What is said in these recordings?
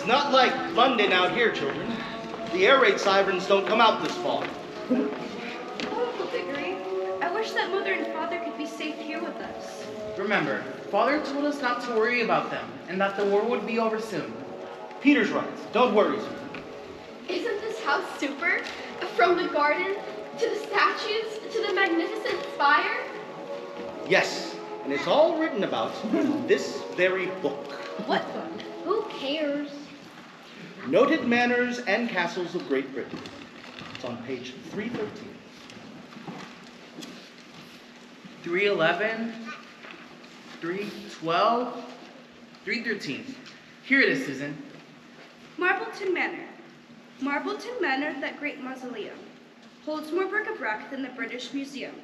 It's not like London out here, children. The air raid sirens don't come out this far. Oh, Uncle Diggory, I wish that Mother and Father could be safe here with us. Remember, Father told us not to worry about them, and that the war would be over soon. Peter's right. Don't worry, sir. Isn't this house super? From the garden, to the statues, to the magnificent spire? Yes, and it's all written about in this very book. What book? Who cares? Noted Manors and Castles of Great Britain. It's on page 313. 311, 312, 313. Here it is, Susan. Marbleton Manor. Marbleton Manor, that great mausoleum, holds more bric-a-brac than the British Museum.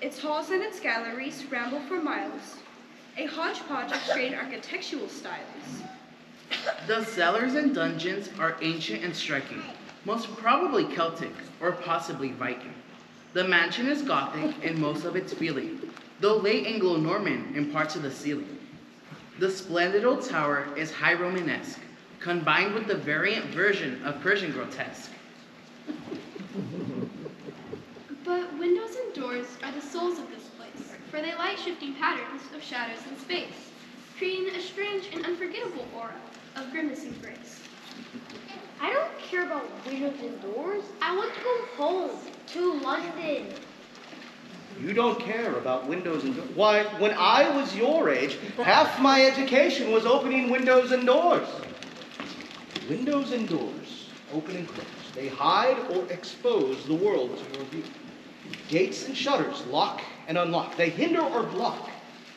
Its halls and its galleries ramble for miles, a hodgepodge of strange architectural styles. The cellars and dungeons are ancient and striking, most probably Celtic or possibly Viking. The mansion is Gothic in most of its feeling, though late Anglo-Norman in parts of the ceiling. The splendid old tower is high Romanesque, combined with the variant version of Persian grotesque. But windows and doors are the souls of this place, for they light shifting patterns of shadows in space, creating a strange and unforgettable aura of grimacing grace. I don't care about windows and doors. I want to go home, to London. You don't care about windows and doors. Why, when I was your age, half my education was opening windows and doors. Windows and doors, open and close. They hide or expose the world to your view. Gates and shutters lock and unlock. They hinder or block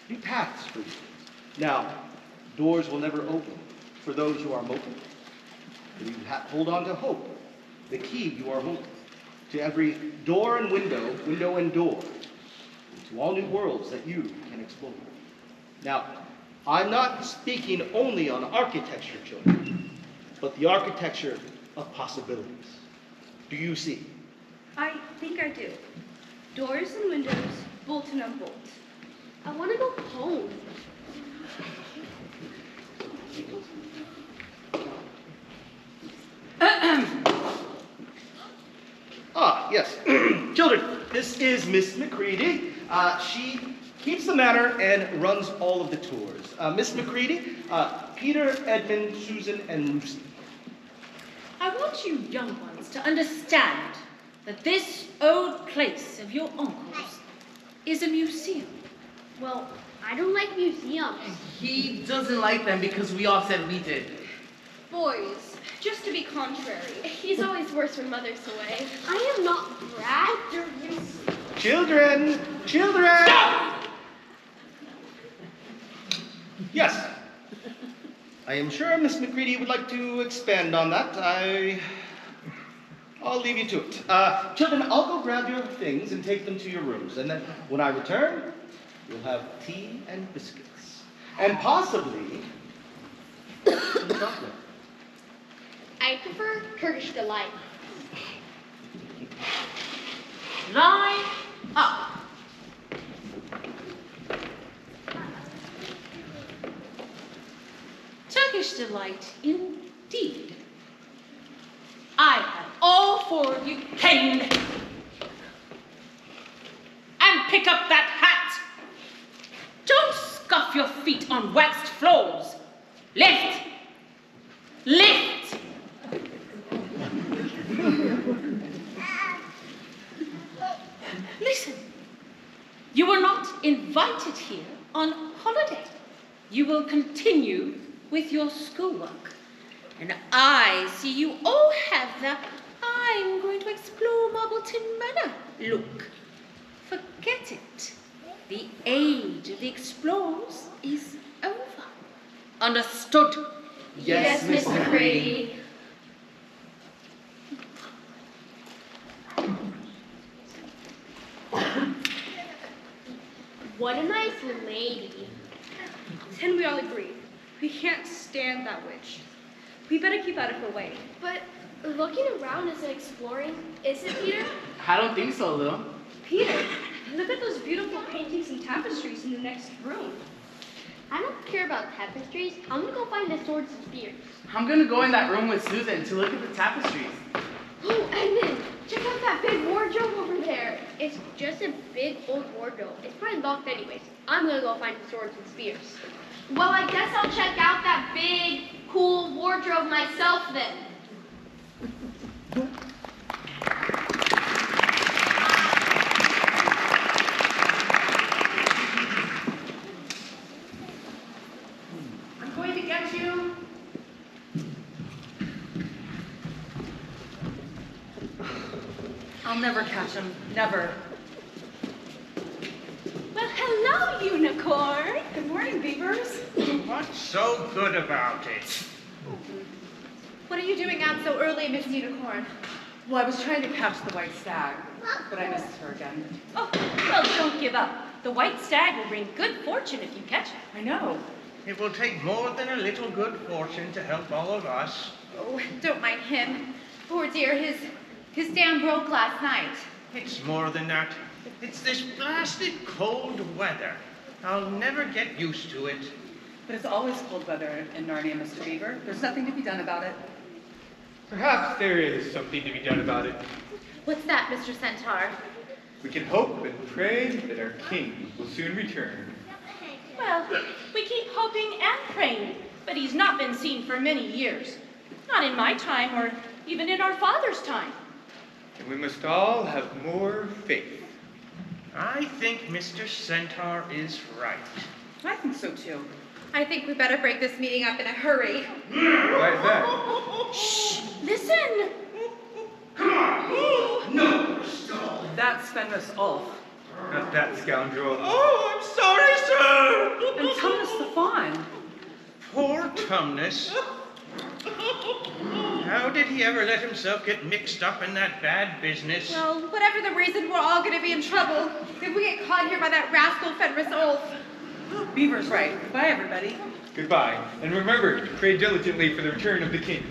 new paths for you. Now, doors will never open for those who are moping. But you hold on to hope, the key you are holding to every door and window, window and door, to all new worlds that you can explore. Now, I'm not speaking only on architecture, children, but the architecture of possibilities. Do you see? I think I do. Doors and windows, bolt and unbolt. I want to go home. Yes. Children, this is Miss McCready. She keeps the manor and runs all of the tours. Miss McCready, Peter, Edmund, Susan, and Lucy. I want you young ones to understand that this old place of your uncle's is a museum. Well, I don't like museums. He doesn't like them because we all said we did. Boys, just to be contrary. He's always worse when Mother's away. I am not Brad. Children! Children! Stop! Yes. I am sure Miss McCready would like to expand on that. I'll leave you to it. Children, I'll go grab your things and take them to your rooms. And then when I return, you'll have tea and biscuits. And possibly some chocolate. I prefer Turkish delight. Line up. Turkish delight indeed. I have all four of you caned. And pick up that hat. Don't scuff your feet on waxed floors. Lift. Lift. Listen, you were not invited here on holiday. You will continue with your schoolwork. And I see you all have the I'm going to explore Marbleton Manor look. Forget it. The age of the explorers is over. Understood? Yes, Miss McCready. What a nice lady. Then we all agree. We can't stand that witch. We better keep out of her way. But looking around isn't exploring, is it, Peter? I don't think so, Lil. Peter, look at those beautiful paintings and tapestries in the next room. I don't care about tapestries. I'm gonna go find the swords and spears. I'm gonna go in that room with Susan to look at the tapestries. Oh, Edmund, check out that big wardrobe over there. It's just a big old wardrobe. It's probably locked anyways. I'm gonna go find the swords and spears. Well, I guess I'll check out that big, cool wardrobe myself then. I'm going to get you. I'll never catch him. Never. Well, hello, unicorn. Good morning, beavers. What's so good about it? What are you doing out so early, Miss Unicorn? Well, I was trying to catch the white stag, but I missed her again. Oh, well, don't give up. The white stag will bring good fortune if you catch it. I know. It will take more than a little good fortune to help all of us. Oh, don't mind him. Poor dear, his dam broke last night. It's more than that. It's this blasted cold weather. I'll never get used to it. But it's always cold weather in Narnia, Mr. Beaver. There's nothing to be done about it. Perhaps there is something to be done about it. What's that, Mr. Centaur? We can hope and pray that our king will soon return. Well, we keep hoping and praying, but he's not been seen for many years. Not in my time or even in our father's time. And we must all have more faith. I think Mr. Centaur is right. I think so too. I think we better break this meeting up in a hurry. Why is that? Shh! Listen! No, stall. That's Fenris Ulf. Not that scoundrel. Oh, I'm sorry, sir. And Tumnus the Faun. Poor Tumnus. How did he ever let himself get mixed up in that bad business? Well, whatever the reason, we're all gonna be in trouble if we get caught here by that rascal Fenris Ulf. Beaver's right. Bye, everybody. Goodbye. And remember to pray diligently for the return of the king.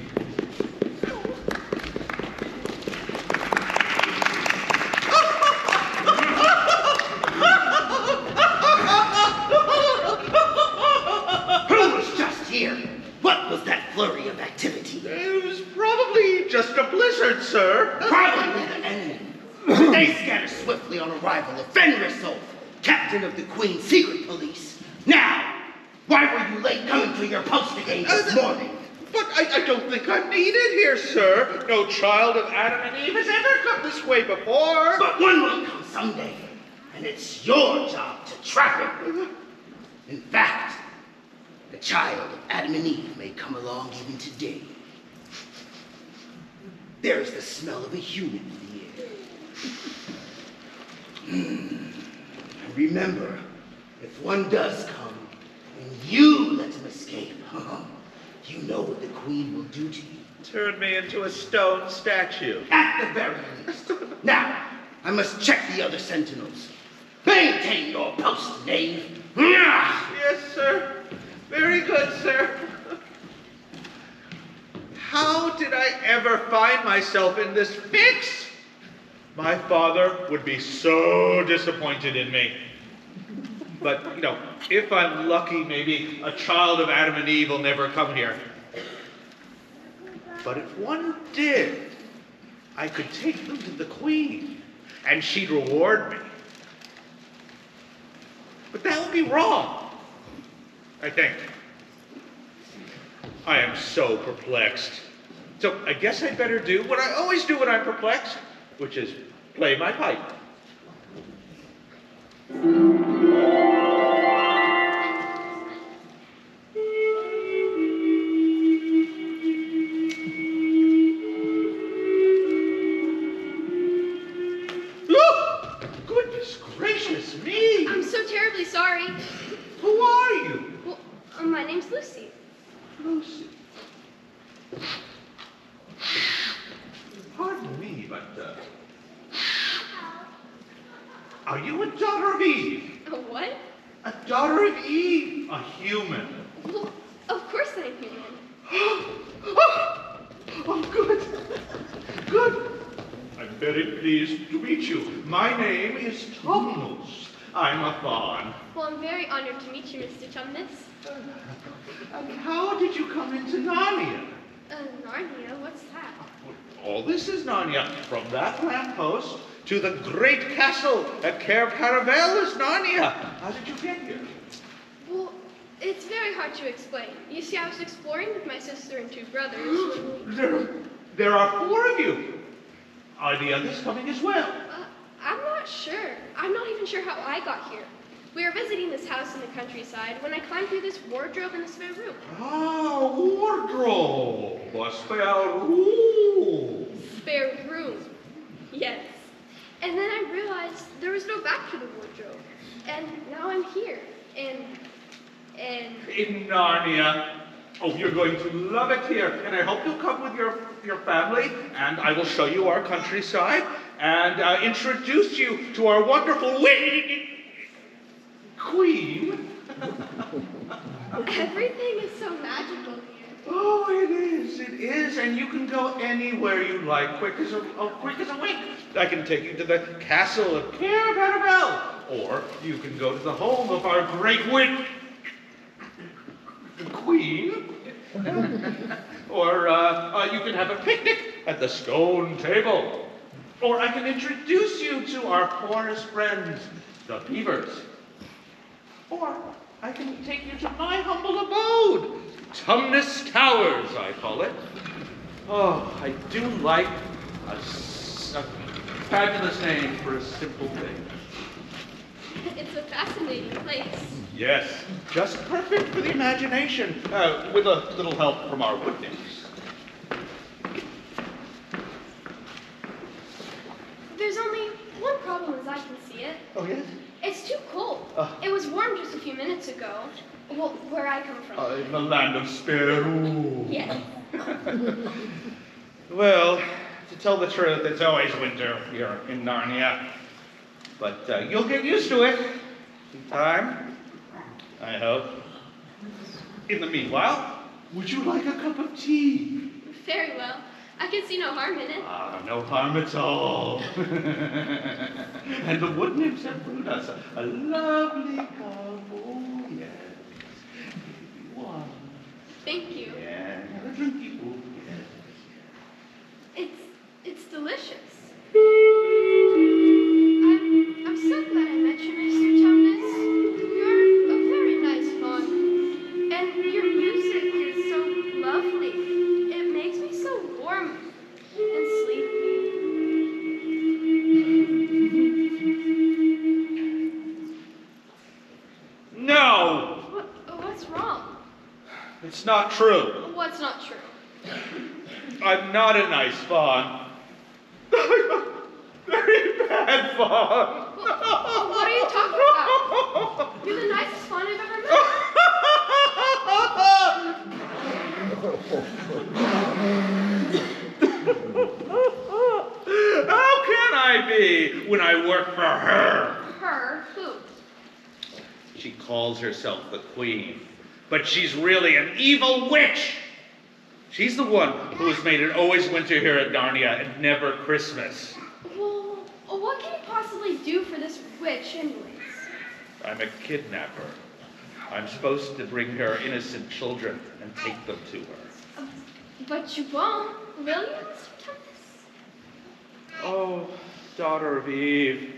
Who was just here? What was that flurry of activity? It was probably just a blizzard, sir. Probably the enemy. They scatter swiftly on arrival of Fenris Ulf, captain of the Queen's secret police. Now, why were you late coming to your post again this morning? But I don't think I'm needed here, sir. No child of Adam and Eve has ever come this way before. But one will come someday, and it's your job to trap him. In fact, the child of Adam and Eve may come along even today. There's the smell of a human in the air. And remember, if one does come, and you let him escape, you know what the Queen will do to you. Turn me into a stone statue. At the very least. Now, I must check the other sentinels. Maintain your post, knave. Yes, sir. Very good, sir. How did I ever find myself in this fix? My father would be so disappointed in me. But, if I'm lucky, maybe a child of Adam and Eve will never come here. But if one did, I could take them to the Queen, and she'd reward me. But that would be wrong, I think. I am so perplexed. So I guess I'd better do what I always do when I'm perplexed, which is play my pipe. Look! Goodness gracious me! I'm so terribly sorry. Who are you? Well, my name's Lucy. Lucy. Pardon me, but, are you a daughter of Eve? A what? A daughter of Eve? A human. Well, of course I'm human. Oh, good. Good. I'm very pleased to meet you. My name is Tumnus. I'm a faun. Well, I'm very honored to meet you, Mr. Tumnus. And how did you come into Narnia? Narnia? What's that? All this is Narnia. From that lamppost to the great castle at Cair Paravel is Narnia. How did you get here? Well, it's very hard to explain. You see, I was exploring with my sister and two brothers when we... There are 4 of you. Are the others coming as well? I'm not sure. I'm not even sure how I got here. We were visiting this house in the countryside when I climbed through this wardrobe in the spare room. Ah, wardrobe. A spare room. Spare room. Yes. And then I realized there was no back to the wardrobe. And now I'm here. And... In Narnia. Oh, you're going to love it here. And I hope you'll come with your family. And I will show you our countryside. And introduce you to our wonderful queen. Everything is so magical here. Oh, it is, and you can go anywhere you like, quick as a wink. I can take you to the castle of Cair Paravel, or you can go to the home of our great queen, or you can have a picnic at the stone table, or I can introduce you to our poorest friends, the beavers. Or I can take you to my humble abode. Tumnus Towers, I call it. Oh, I do like a fabulous name for a simple thing. It's a fascinating place. Yes, just perfect for the imagination, with a little help from our wood nymphs. There's only one problem as I can see it. Oh, yes? It's too cold. It was warm just a few minutes ago. Well, where I come from. In the land of Speru. Yes. Well, to tell the truth, it's always winter here in Narnia. But you'll get used to it in time, I hope. In the meanwhile, would you like a cup of tea? Very well. I can see no harm in it. No harm at all. And the wood nymphs have brewed us a lovely cup. Oh, yes. One. Thank you. Yeah, have a drinky. Oh, yes. It's delicious. I'm so glad I met you, Mr. Tumnus. You're a very nice faun. And your music is so lovely. It makes me so warm and sleepy. No! What's wrong? It's not true. What's not true? I'm not a nice faun. I'm a very bad faun. What are you talking about? You're the nicest faun I've ever met. How can I be when I work for her? Her? Who? She calls herself the queen, but she's really an evil witch. She's the one who has made it always winter here at Narnia and never Christmas. Well, what can you possibly do for this witch, anyways? I'm a kidnapper. I'm supposed to bring her innocent children and take them to her. But you won't, will you, Mr. Tumnus? Oh, daughter of Eve,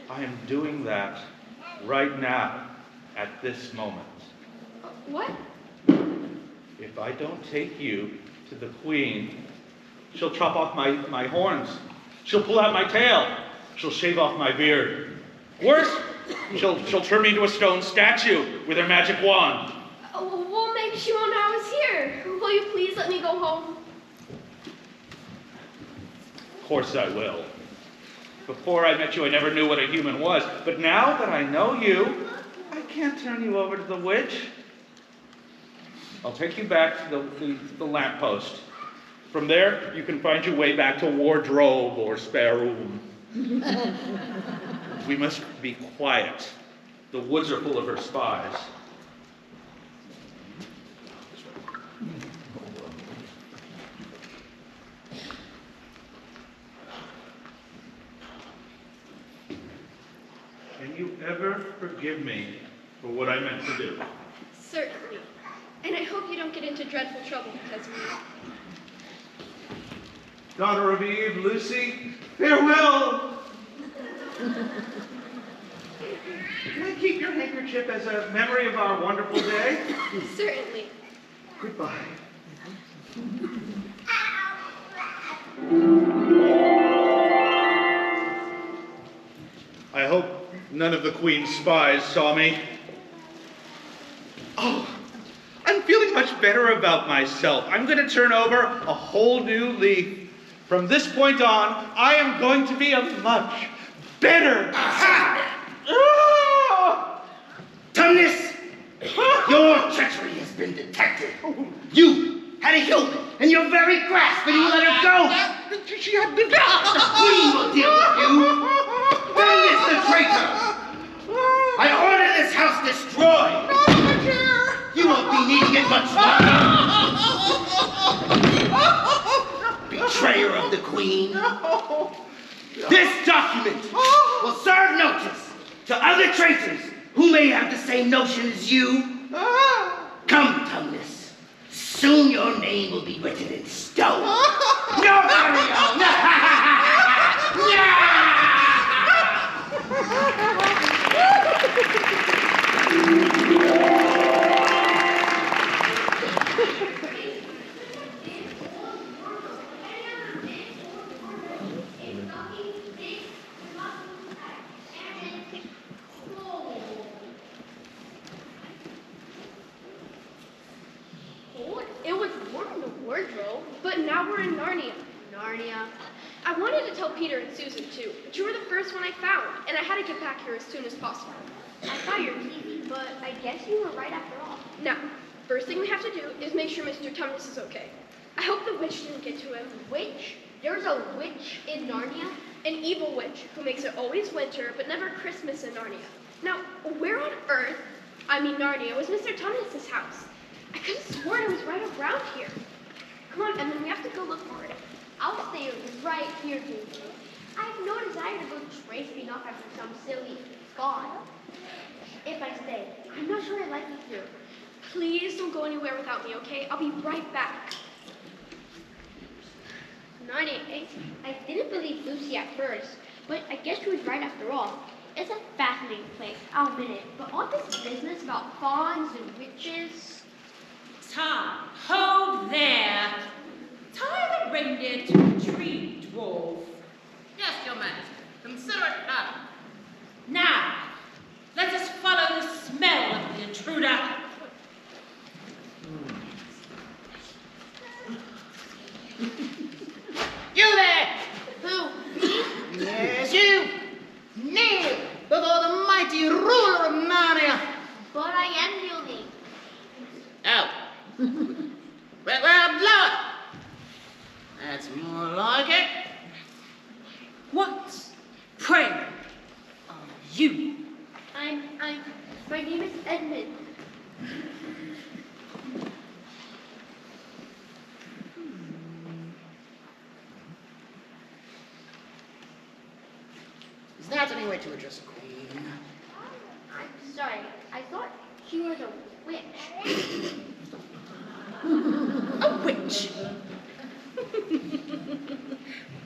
I am doing that right now, at this moment. What? If I don't take you to the queen, she'll chop off my horns. She'll pull out my tail. She'll shave off my beard. Worse, she'll turn me into a stone statue with her magic wand. Well, maybe she won't know I was here. Will you please let me go home? Of course I will. Before I met you, I never knew what a human was. But now that I know you, I can't turn you over to the witch. I'll take you back to the lamppost. From there, you can find your way back to wardrobe or spare room. We must be quiet. The woods are full of her spies. Can you ever forgive me for what I meant to do. Certainly. And I hope you don't get into dreadful trouble because of me. Daughter of Eve, Lucy, farewell! Can I keep your handkerchief as a memory of our wonderful day? Certainly. Goodbye. I hope none of the Queen's spies saw me. Oh, I'm feeling much better about myself. I'm going to turn over a whole new leaf. From this point on, I am going to be a much better. Aha! Tumnus, your treachery has been detected. You had a human in your very grasp and you let her go. She had been. The Queen will deal with you. Tumnus the traitor. I order this house destroyed. You won't be needing it much longer. Betrayer of the Queen. This document will serve notice to other traitors who may have the same notion as you. Come, Tumnus. Soon your name will be written in stone. No, Mario! It was warm in the wardrobe, but now we're in Narnia. Narnia. I wanted to tell Peter and Susan too, but you were the first one I found, and I had to get back here as soon as possible. I thought you were teasing, but I guess you were right after all. Now, first thing we have to do is make sure Mr. Tumnus is okay. I hope the witch didn't get to him. Witch? There's a witch in Narnia? An evil witch who makes it always winter, but never Christmas in Narnia. Now, where on earth, Narnia, was Mr. Tumnus's house? I could have sworn it was right around here. Come on, Edmund, we have to go look for it. I'll stay right here, dude. I have no desire to go trace me off after some silly god. If I stay, I'm not sure I like it here. Please don't go anywhere without me, okay? I'll be right back. Narnia, I didn't believe Lucy at first, but I guess she was right after all. It's a fascinating place, I'll admit it, but all this business about fauns and witches... Time, hold there. Tie the reindeer to a tree, dwarf. Yes, your majesty. Consider it done. Now, let us follow the smell of the intruder. You there! Who? Me? Yes, you! Kneel before the mighty ruler of Narnia! But I am kneeling. Oh. well, blow it! That's more like it. What, pray, are you? My name is Edmund. Is that any way to address a queen? I'm sorry, I thought she was a witch. A witch?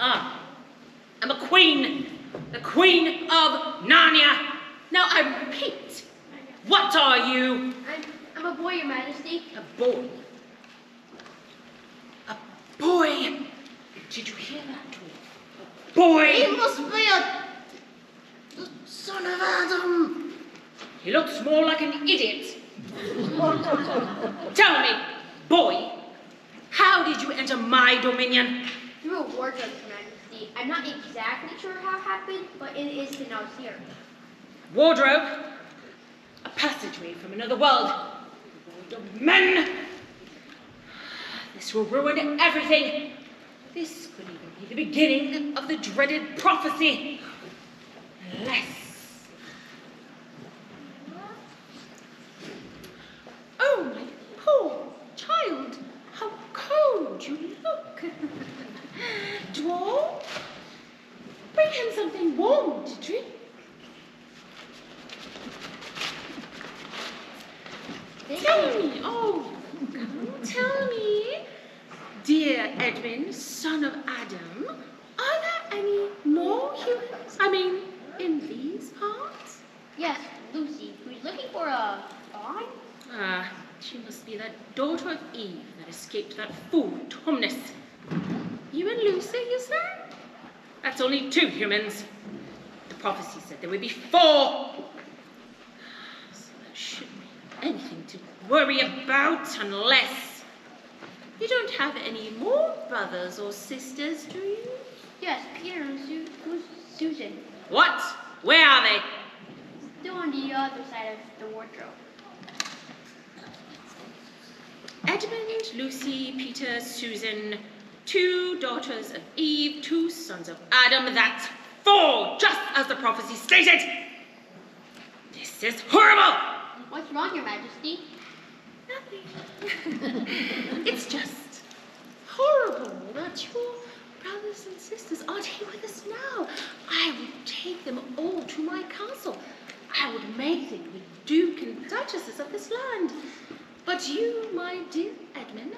I'm a queen, the Queen of Narnia. Now I repeat, what are you? I'm a boy, Your Majesty. A boy. A boy. Did you hear that, dwarf? A boy. He must be the son of Adam. He looks more like an idiot. Tell me, boy, how did you enter my dominion? Through a wardrobe, Your Majesty. I'm not exactly sure how it happened, but it is the nose here. Wardrobe? A passageway from another world. The world of men. This will ruin everything. This could even be the beginning of the dreaded prophecy. Unless... Oh, my poor child, how cold you look. Dwarf, bring him something warm to drink. Tell me, oh, come tell me, dear Edmund, son of Adam, are there any more humans? I mean, in these parts? Yes, Lucy, who's looking for a faun? Ah, she must be that daughter of Eve that escaped that fool, Tomness. You and Lucy, you say? That's only 2 humans. The prophecy said there would be 4. So there shouldn't be anything to worry about unless... You don't have any more brothers or sisters, do you? Yes, Peter and who's Susan? What? Where are they? Still on the other side of the wardrobe. Edmund, Lucy, Peter, Susan, 2 daughters of Eve, 2 sons of Adam. That's 4, just as the prophecy stated. This is horrible. What's wrong, Your Majesty? Nothing. It's just horrible that your brothers and sisters aren't here with us now. I would take them all to my castle. I would make them the Duke and Duchesses of this land. But you, my dear Edmund,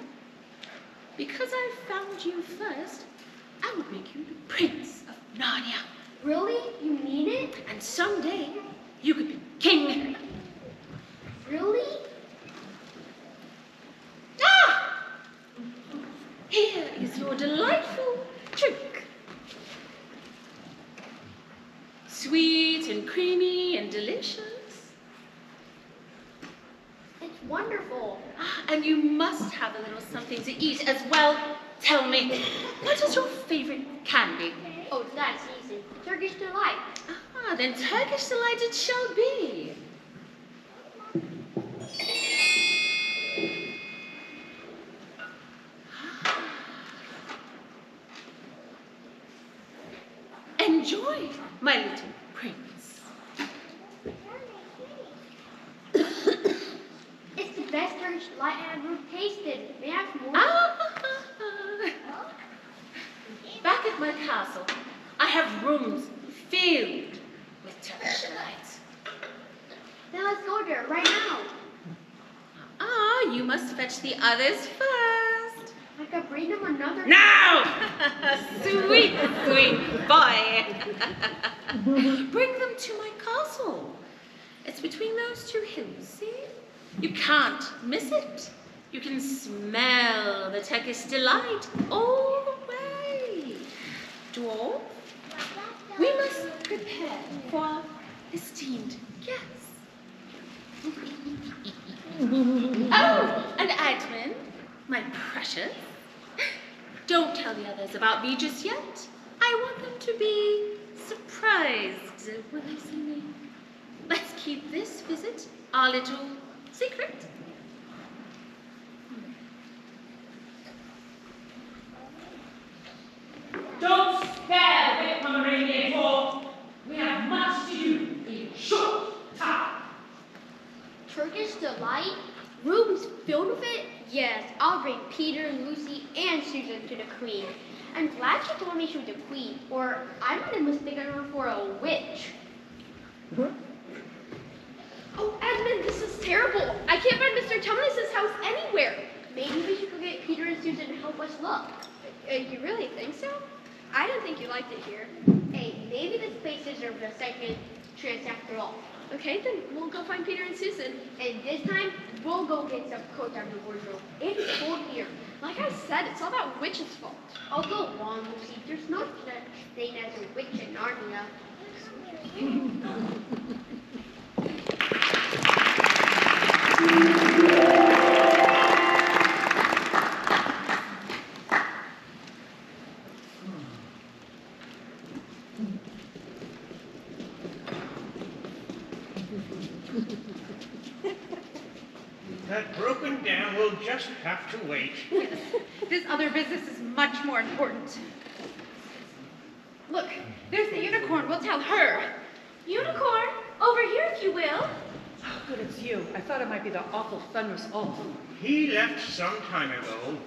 because I found you first, I would make you the Prince of Narnia. Really? You mean it? And someday, you could be king. Really? Ah! Here is your delightful drink. Sweet and creamy and delicious. It's wonderful. And you must have a little something to eat as well. Tell me, what is your favorite candy? Oh, that's easy. Turkish delight. Ah, then Turkish delight it shall be. Enjoy, my little prince. It's the best Turkish delight I've ever tasted. May I have more? Back at my castle, I have rooms filled with Turkish delights. Then let's go there right now. Ah, you must fetch the others first. I could bring them another. Now! Sweet, sweet boy. Bring them to my castle. It's between those 2 hills, see? You can't miss it. You can smell the Turkish delight all the way. Dwarf, we must prepare for our esteemed guests. Oh, and Edmund, my precious, don't tell the others about me just yet. I want them to be surprised when they see me. Let's keep this visit our little secret. Don't spare the bit Pomeranian for we have much to do in short time. Turkish delight? Rooms filled with it? Yes, I'll bring Peter, Lucy, and Susan to the Queen. I'm glad she told me she was a queen, or I might have mistaken her for a witch. Oh, Edmund, this is terrible. I can't find Mr. Tumnus' house anywhere. Maybe we should go get Peter and Susan to help us look. You really think so? I didn't think you liked it here. Hey, maybe this place deserves a second chance after all. Okay, then we'll go find Peter and Susan. And this time, we'll go get some coats out of the wardrobe. It's cold here. Like I said, it's all that witch's fault. I'll go along, Lucy. There's no such thing as a witch in Narnia. That broken dam will just have to wait. This other business is much more important. Look, there's the unicorn. We'll tell her. Unicorn, over here if you will. Oh, good, it's you. I thought it might be the awful thunderous Ulf. He left some time ago.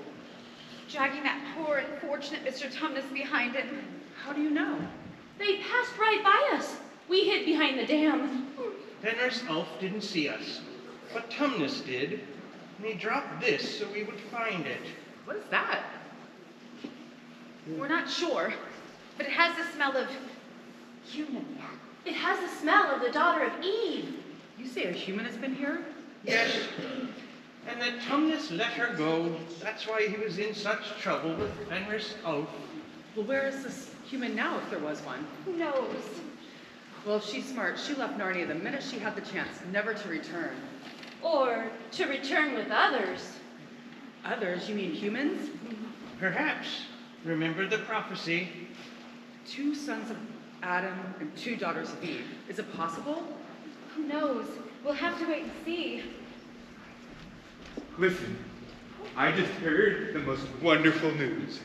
Dragging that poor, unfortunate Mr. Tumnus behind him. How do you know? They passed right by us. We hid behind the dam. Then Nurse Ulf didn't see us. but Tumnus did. And he dropped this so we would find it. What is that? We're not sure, but it has the smell of human. It has the smell of the daughter of Eve. You say a human has been here? Yes. And that Tumnus let her go. That's why he was in such trouble with Fenris Oath. Well, where is this human now, if there was one? Who knows? Well, if she's smart, she left Narnia the minute she had the chance, never to return. Or to return with others. Others? You mean humans? Perhaps. Remember the prophecy. 2 sons of Adam and 2 daughters of Eve. Is it possible? Who knows? We'll have to wait and see. Listen, I just heard the most wonderful news.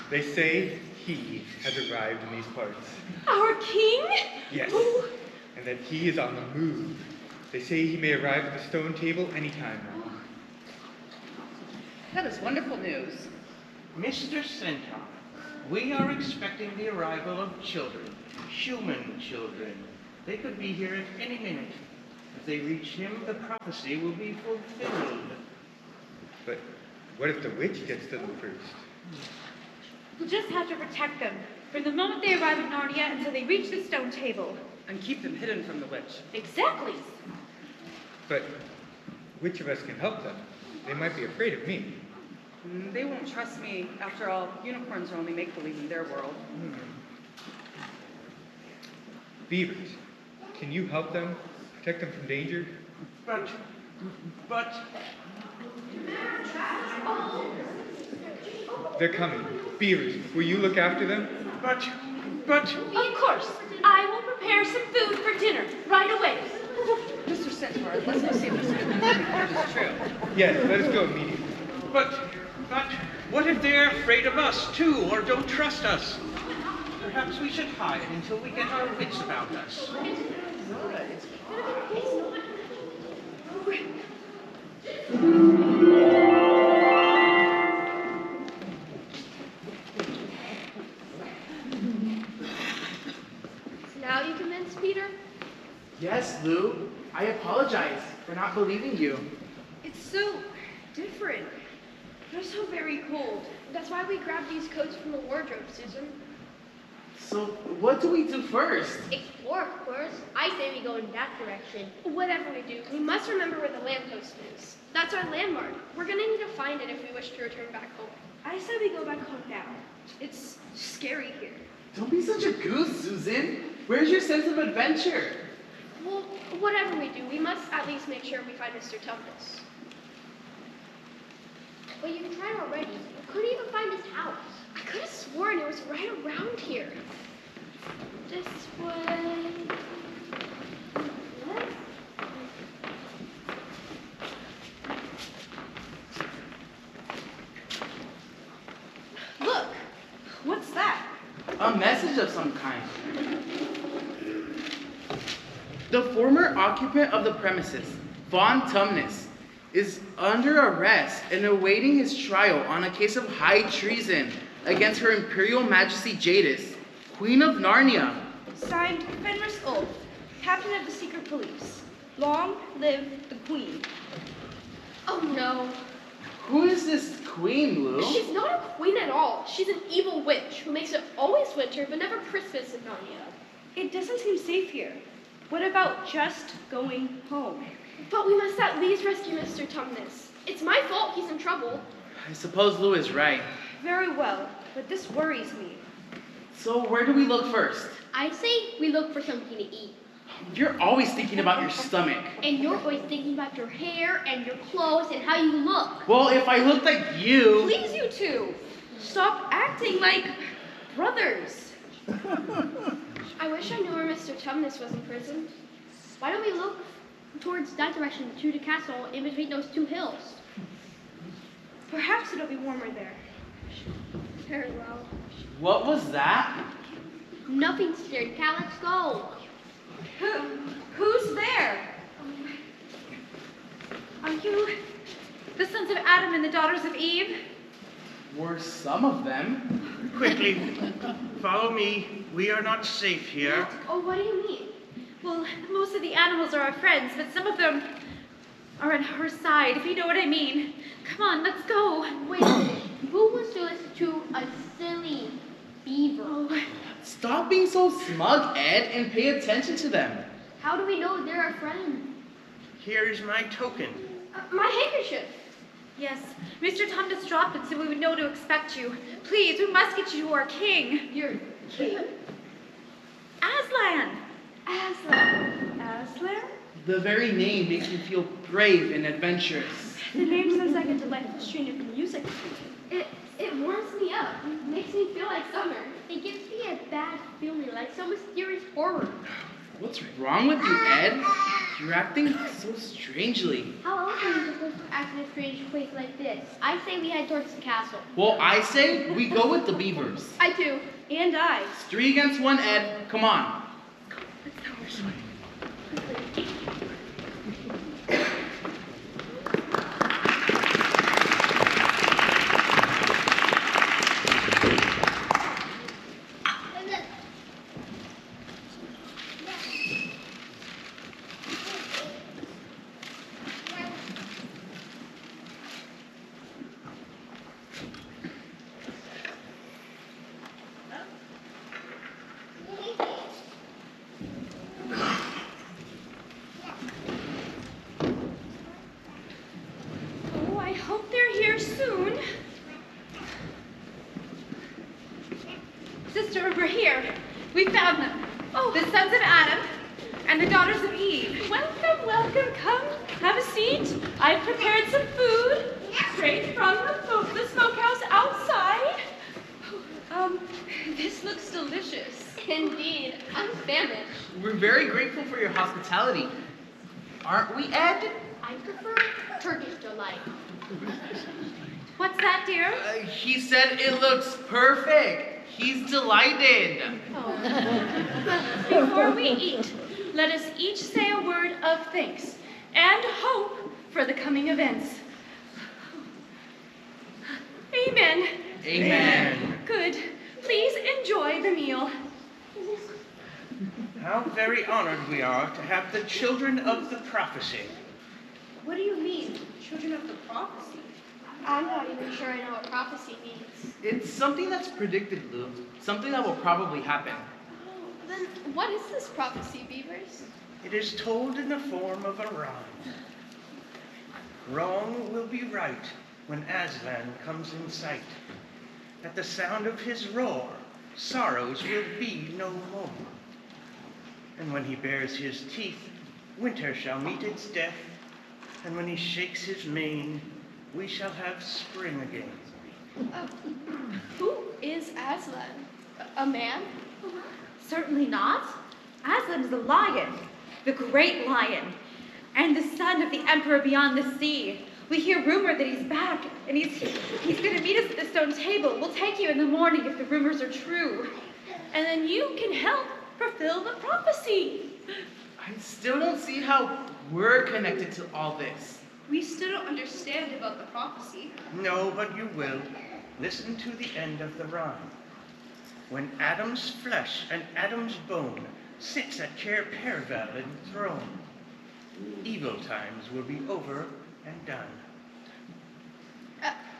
They say he has arrived in these parts. Our king? Yes, and that he is on the move. They say he may arrive at the stone table anytime now. That is wonderful news. Mr. Centaur, we are expecting the arrival of children, human children. They could be here at any minute. If they reach him, the prophecy will be fulfilled. But what if the witch gets to them first? We'll just have to protect them from the moment they arrive at Narnia until they reach the stone table. And keep them hidden from the witch. Exactly. But which of us can help them? They might be afraid of me. They won't trust me. After all, unicorns are only make-believe in their world. Beavers, can you help them? Protect them from danger? But... They're coming. Beavers, will you look after them? But... Of course. I will prepare some food for dinner right away. Mr. Centaur, let's go see if this good news report is true. Yes, let us go immediately. But what if they're afraid of us, too, or don't trust us? Perhaps we should hide until we get our wits about us. Now you convince Peter? Yes, Lou. I apologize for not believing you. It's so different. They're so very cold. That's why we grabbed these coats from the wardrobe, Susan. So, what do we do first? Explore, of course. I say we go in that direction. Whatever we do, we must remember where the lamppost is. That's our landmark. We're gonna need to find it if we wish to return back home. I say we go back home now. It's scary here. Don't be such a goose, Susan. Where's your sense of adventure? Well, whatever we do, we must at least make sure we find Mr. Tumnus. But you tried already. You couldn't even find his house. I could have sworn it was right around here. This way. What? Look! What's that? A message of some kind. The former occupant of the premises, faun Tumnus, is under arrest and awaiting his trial on a case of high treason against Her Imperial Majesty Jadis, Queen of Narnia. Signed, Fenris Oath, Captain of the Secret Police. Long live the Queen. Oh no. Who is this queen, Lou? She's not a queen at all. She's an evil witch who makes it always winter but never Christmas in Narnia. It doesn't seem safe here. What about just going home? But we must at least rescue Mr. Tumnus. It's my fault he's in trouble. I suppose Lou is right. Very well, but this worries me. So where do we look first? I say we look for something to eat. You're always thinking about your stomach. And you're always thinking about your hair and your clothes and how you look. Well, if I look like you... Please, you two! Stop acting like brothers. I wish I knew where Mr. Tumnus was imprisoned. Why don't we look towards that direction to the castle in between those 2 hills? Perhaps it'll be warmer there. Very well. What was that? Nothing scared, Cal. Let's go. Who's there? Are you the sons of Adam and the daughters of Eve? Were some of them? Quickly, follow me. We are not safe here. Oh, what do you mean? Well, most of the animals are our friends, but some of them are on her side, if you know what I mean. Come on, let's go. Wait a minute. Who wants to listen to a silly beaver? Oh, Stop being so smug, Ed, and pay attention to them. How do we know they're our friend? Here is my token. My handkerchief. yes, Mr. Tom just dropped it so we would know to expect you. Please, we must get you to our king. Your king? Aslan. Aslan. Aslan? The very name makes me feel brave and adventurous. The name sounds like a delightful strain of music. It warms me up. It makes me feel like summer. It gives me a bad feeling, like some mysterious horror. What's wrong with you, Ed? You're acting so strangely. How else are we supposed to act in a strange place like this? I say we head towards the castle. Well, I say we go with the beavers. I do. And I. It's 3 against 1, Ed. Come on. Oh, I hope they're here soon. Sister, we're here. We found them. Oh, the sons of Adam and the daughters of Eve. Welcome, welcome. Come, have a seat. I've prepared some food straight from the smokehouse outside. This looks delicious. Indeed. I'm famished. We're very grateful for your hospitality. Aren't we, Ed? I prefer Turkish delight. What's that, dear? He said it looks perfect. He's delighted. Before we eat, let us each say a word of thanks and hope for the coming events. Amen. Amen. Good. Please enjoy the meal. How very honored we are to have the children of the prophecy. What do you mean, children of the prophecy? I'm not even sure I know what prophecy means. It's something that's predicted, Lou. Something that will probably happen. Then what is this prophecy, Beavers? It is told in the form of a rhyme. Wrong will be right when Aslan comes in sight. At the sound of his roar, sorrows will be no more. And when he bares his teeth, winter shall meet its death. And when he shakes his mane, we shall have spring again. Who is Aslan? A man? Certainly not. Aslan is a lion, the great lion, and the son of the emperor beyond the sea. We hear rumor that he's back, and he's going to meet us at the stone table. We'll take you in the morning if the rumors are true. And then you can help fulfill the prophecy. I still don't see how we're connected to all this. We still don't understand about the prophecy. No, but you will. Listen to the end of the rhyme. When Adam's flesh and Adam's bone sits at Cair Paravel enthroned, evil times will be over and done.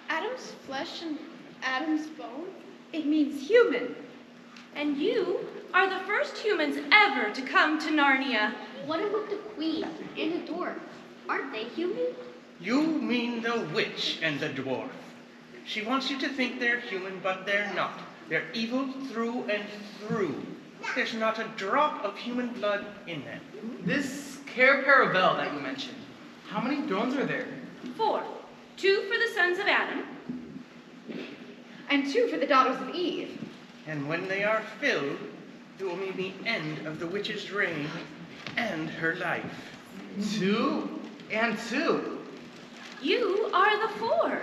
Adam's flesh and Adam's bone? It means human. And you are the first humans ever to come to Narnia. What about the queen and the dwarf? Aren't they human? You mean the witch and the dwarf. She wants you to think they're human, but they're not. They're evil through and through. There's not a drop of human blood in them. This Cair Paravel that you mentioned, how many thrones are there? 4. 2 for the sons of Adam. And 2 for the daughters of Eve. And when they are filled, it will mean the end of the witch's reign and her life. 2 and 2. You are the 4.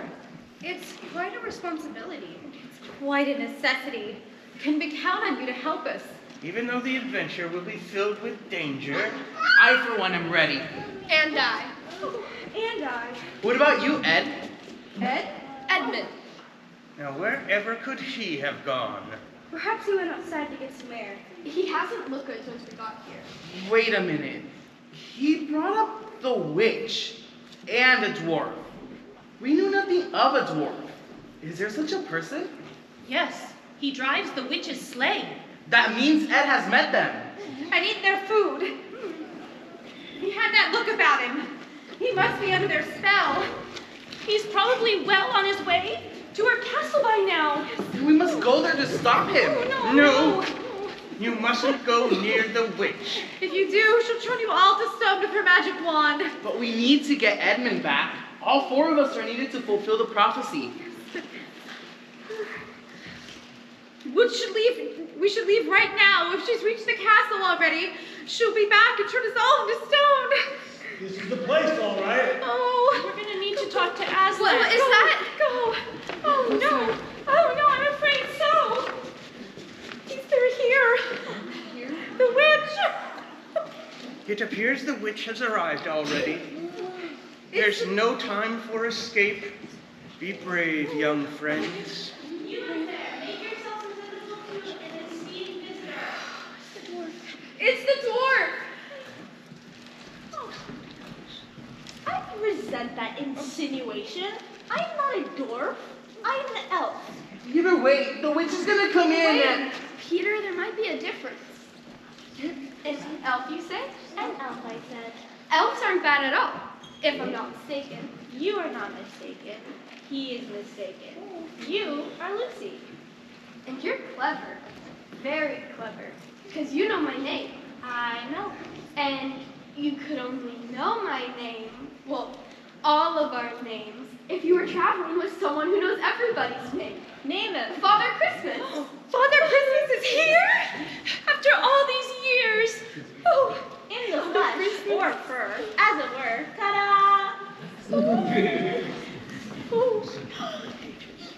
It's quite a responsibility. It's quite a necessity. Can we count on you to help us? Even though the adventure will be filled with danger, I, for one, am ready. And I. And I. What about you, Ed? Ed? Edmund. now wherever could he have gone? Perhaps he went outside to get some air. He hasn't looked good since we got here. Wait a minute. He brought up the witch. and a dwarf. We knew nothing of a dwarf. Is there such a person? Yes, he drives the witch's sleigh. That means Ed has met them. And eat their food. He had that look about him. He must be under their spell. He's probably well on his way to our castle by now. We must go there to stop him. Oh, No, you mustn't go near the witch. If you do, she'll turn you all to stone with her magic wand. But we need to get Edmund back. All 4 of us are needed to fulfill the prophecy. We should leave right now. If she's reached the castle already, she'll be back and turn us all into stone. This is the place, all right. Oh, we're gonna need to talk to Aslan. What is that? Go. Oh no. Oh no, I'm afraid so. They're here. The witch. It appears the witch has arrived already. There's no time for escape. Be brave, young friends. You up there, make yourself invisible to an esteemed visitor. It's the dwarf. Oh. I resent that insinuation. I am not a dwarf. I am an elf. Either way, the witch is gonna come in and... Peter, there might be a difference. It's an elf, you say? An elf, I said. Elves aren't bad at all, if I'm not mistaken. You are not mistaken. He is mistaken. You are Lucy. And you're clever. Very clever. Because you know my name. I know. And you could only know my name, well, all of our names, if you were traveling with someone who knows everybody's name. Name it. Father Christmas. Father Christmas is here? After all these years. Oh, in the flesh, or fur, as it were. Ta-da!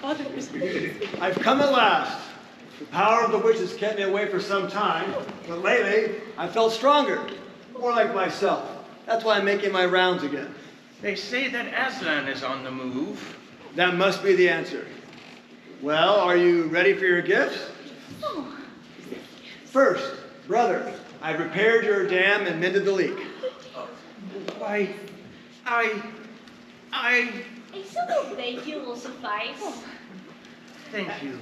Father Christmas. I've come at last. The power of the witch has kept me away for some time, but lately I felt stronger, more like myself. That's why I'm making my rounds again. They say that Aslan is on the move. That must be the answer. Well, are you ready for your gifts? First, brother, I've repaired your dam and mended the leak. Why, I... A simple thank you will suffice. Thank you.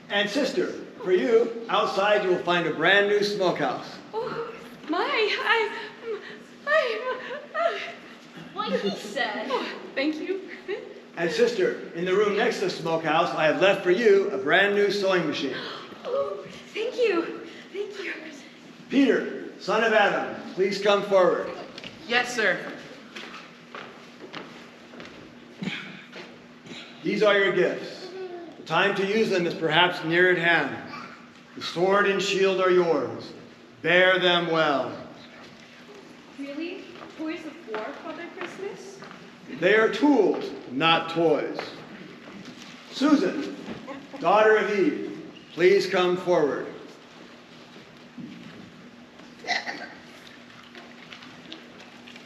And sister, for you, outside you will find a brand new smokehouse. Oh, What he said. Oh, thank you. And sister, in the room next to the smokehouse, I have left for you a brand new sewing machine. Oh, thank you. Thank you. Peter, son of Adam, please come forward. Yes, sir. These are your gifts. The time to use them is perhaps near at hand. The sword and shield are yours. Bear them well. Really? Toys of war, Father Christmas? They are tools, not toys. Susan, daughter of Eve, please come forward.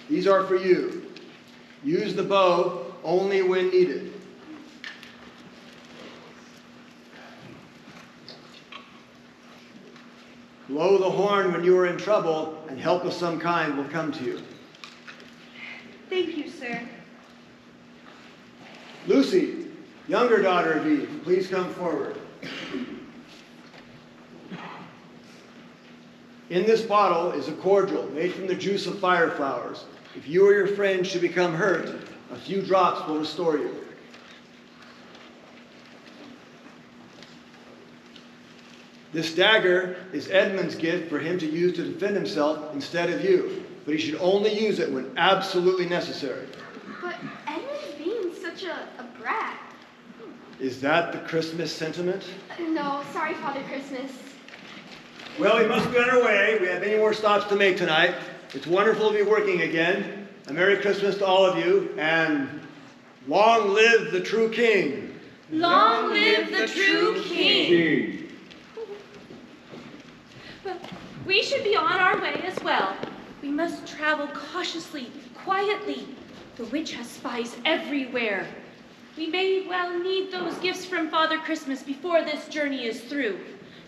These are for you. Use the bow only when needed. Blow the horn when you are in trouble, and help of some kind will come to you. Thank you, sir. Lucy, younger daughter of Eve, please come forward. In this bottle is a cordial made from the juice of fire flowers. If you or your friends should become hurt, a few drops will restore you. This dagger is Edmund's gift for him to use to defend himself instead of you, but he should only use it when absolutely necessary. But Edmund's being such a brat. Is that the Christmas sentiment? No, sorry, Father Christmas. Well, we must be on our way. We have many more stops to make tonight. It's wonderful to be working again. A Merry Christmas to all of you, and long live the true King. Long live the true King. But we should be on our way as well. We must travel cautiously, quietly. The witch has spies everywhere. We may well need those gifts from Father Christmas before this journey is through.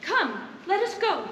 Come, let us go.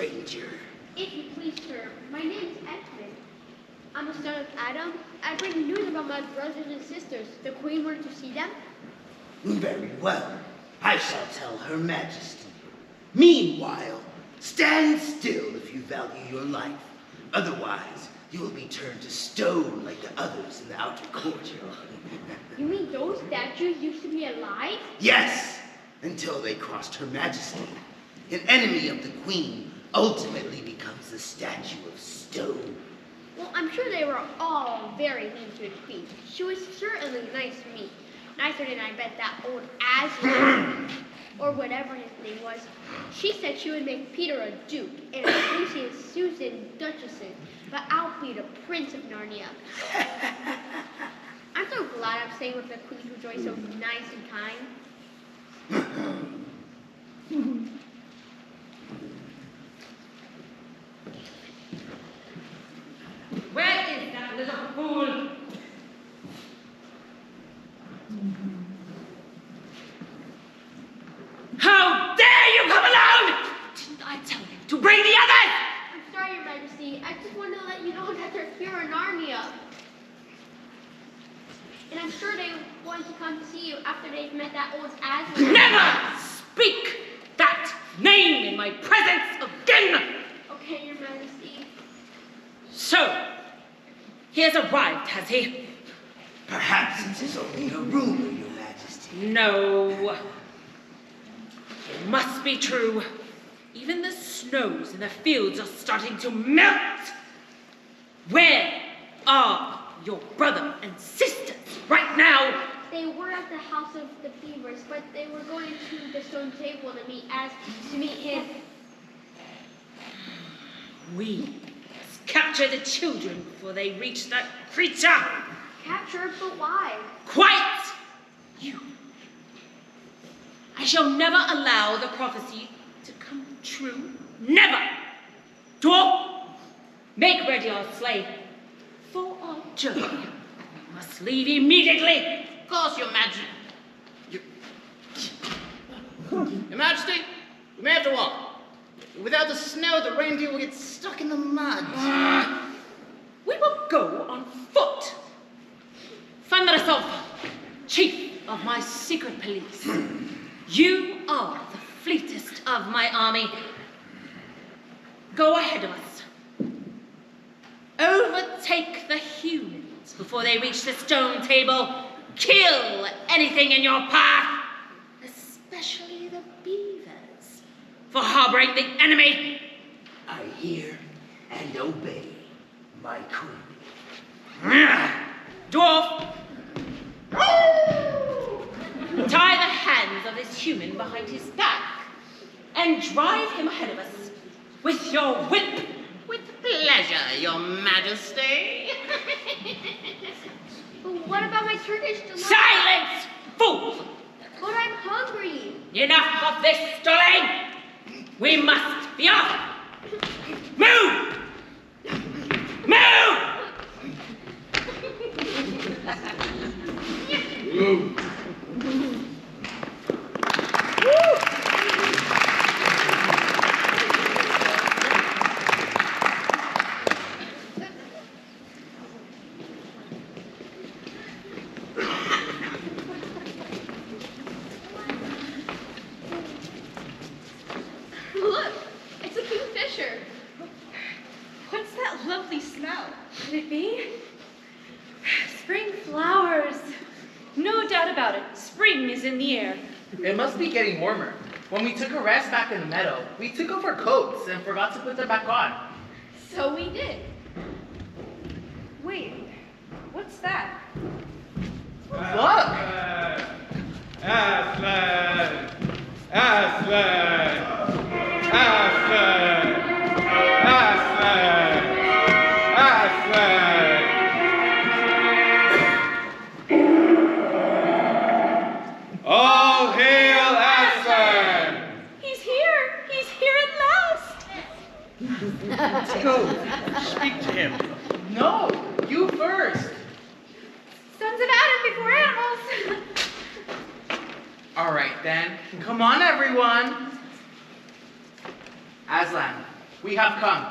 stranger? If you please, sir, my name is Edmund. I'm a son of Adam. I bring news about my brothers and sisters. The Queen wanted to see them. Very well. I shall tell Her Majesty. Meanwhile, stand still if you value your life. Otherwise, you will be turned to stone like the others in the outer courtyard. You mean those statues used to be alive? Yes, until they crossed Her Majesty. An enemy of the Queen ultimately becomes a statue of stone. Well, I'm sure they were all very mean to the Queen. She was certainly nice to me. Nicer than I bet that old Aslan, or whatever his name was. She said she would make Peter a duke, and Lucy and Susan duchesses, but I'll be the Prince of Narnia. I'm so glad I'm staying with the Queen who's always so nice and kind. Where is that little fool? How dare you come alone! Didn't I tell you to bring the others? I'm sorry, Your Majesty. I just wanted to let you know that they're here in Narnia. And I'm sure they want to come to see you after they've met that old Aslan. Never speak that name in my presence again! Okay, Your Majesty. So, he has arrived, has he? Perhaps it is only a rumor, Your Majesty. No. It must be true. Even the snows in the fields are starting to melt. Where are your brother and sisters right now? They were at the house of the Beavers, but they were going to the stone table to meet him. We must capture the children before they reach that creature. Captured, but why? Quiet! You. I shall never allow the prophecy to come true. Never! Dwarf, make ready our sleigh for our journey. We must leave immediately. Of course, Your Majesty. Your Majesty, we may have to walk. Without the snow, the reindeer will get stuck in the mud. We will go on foot. Fandrasov, chief of my secret police, you are the fleetest of my army. Go ahead of us. Overtake the humans before they reach the stone table. Kill anything in your path, especially the beavers, for harboring the enemy. I hear and obey, my queen. Dwarf! Tie the hands of this human behind his back and drive him ahead of us with your whip. With pleasure, Your Majesty. But what about my Turkish delight? Silence, fool! But I'm hungry. Enough of this stalling! We must be off! Move! Move! Look, it's a kingfisher. What's that lovely smell? Could it be? Spring flowers. No doubt about it. Spring is in the air. It must be getting warmer. When we took a rest back in the meadow, we took off our coats and forgot to put them back on. So we did. Wait, what's that? Look! Aslan! Aslan! Aslan! Aslan! Aslan! All hail Aslan! He's here! He's here at last! Let's go. Speak to him. No, you first. Sons of Adam before animals. All right then. Come on, everyone. Aslan, We have come.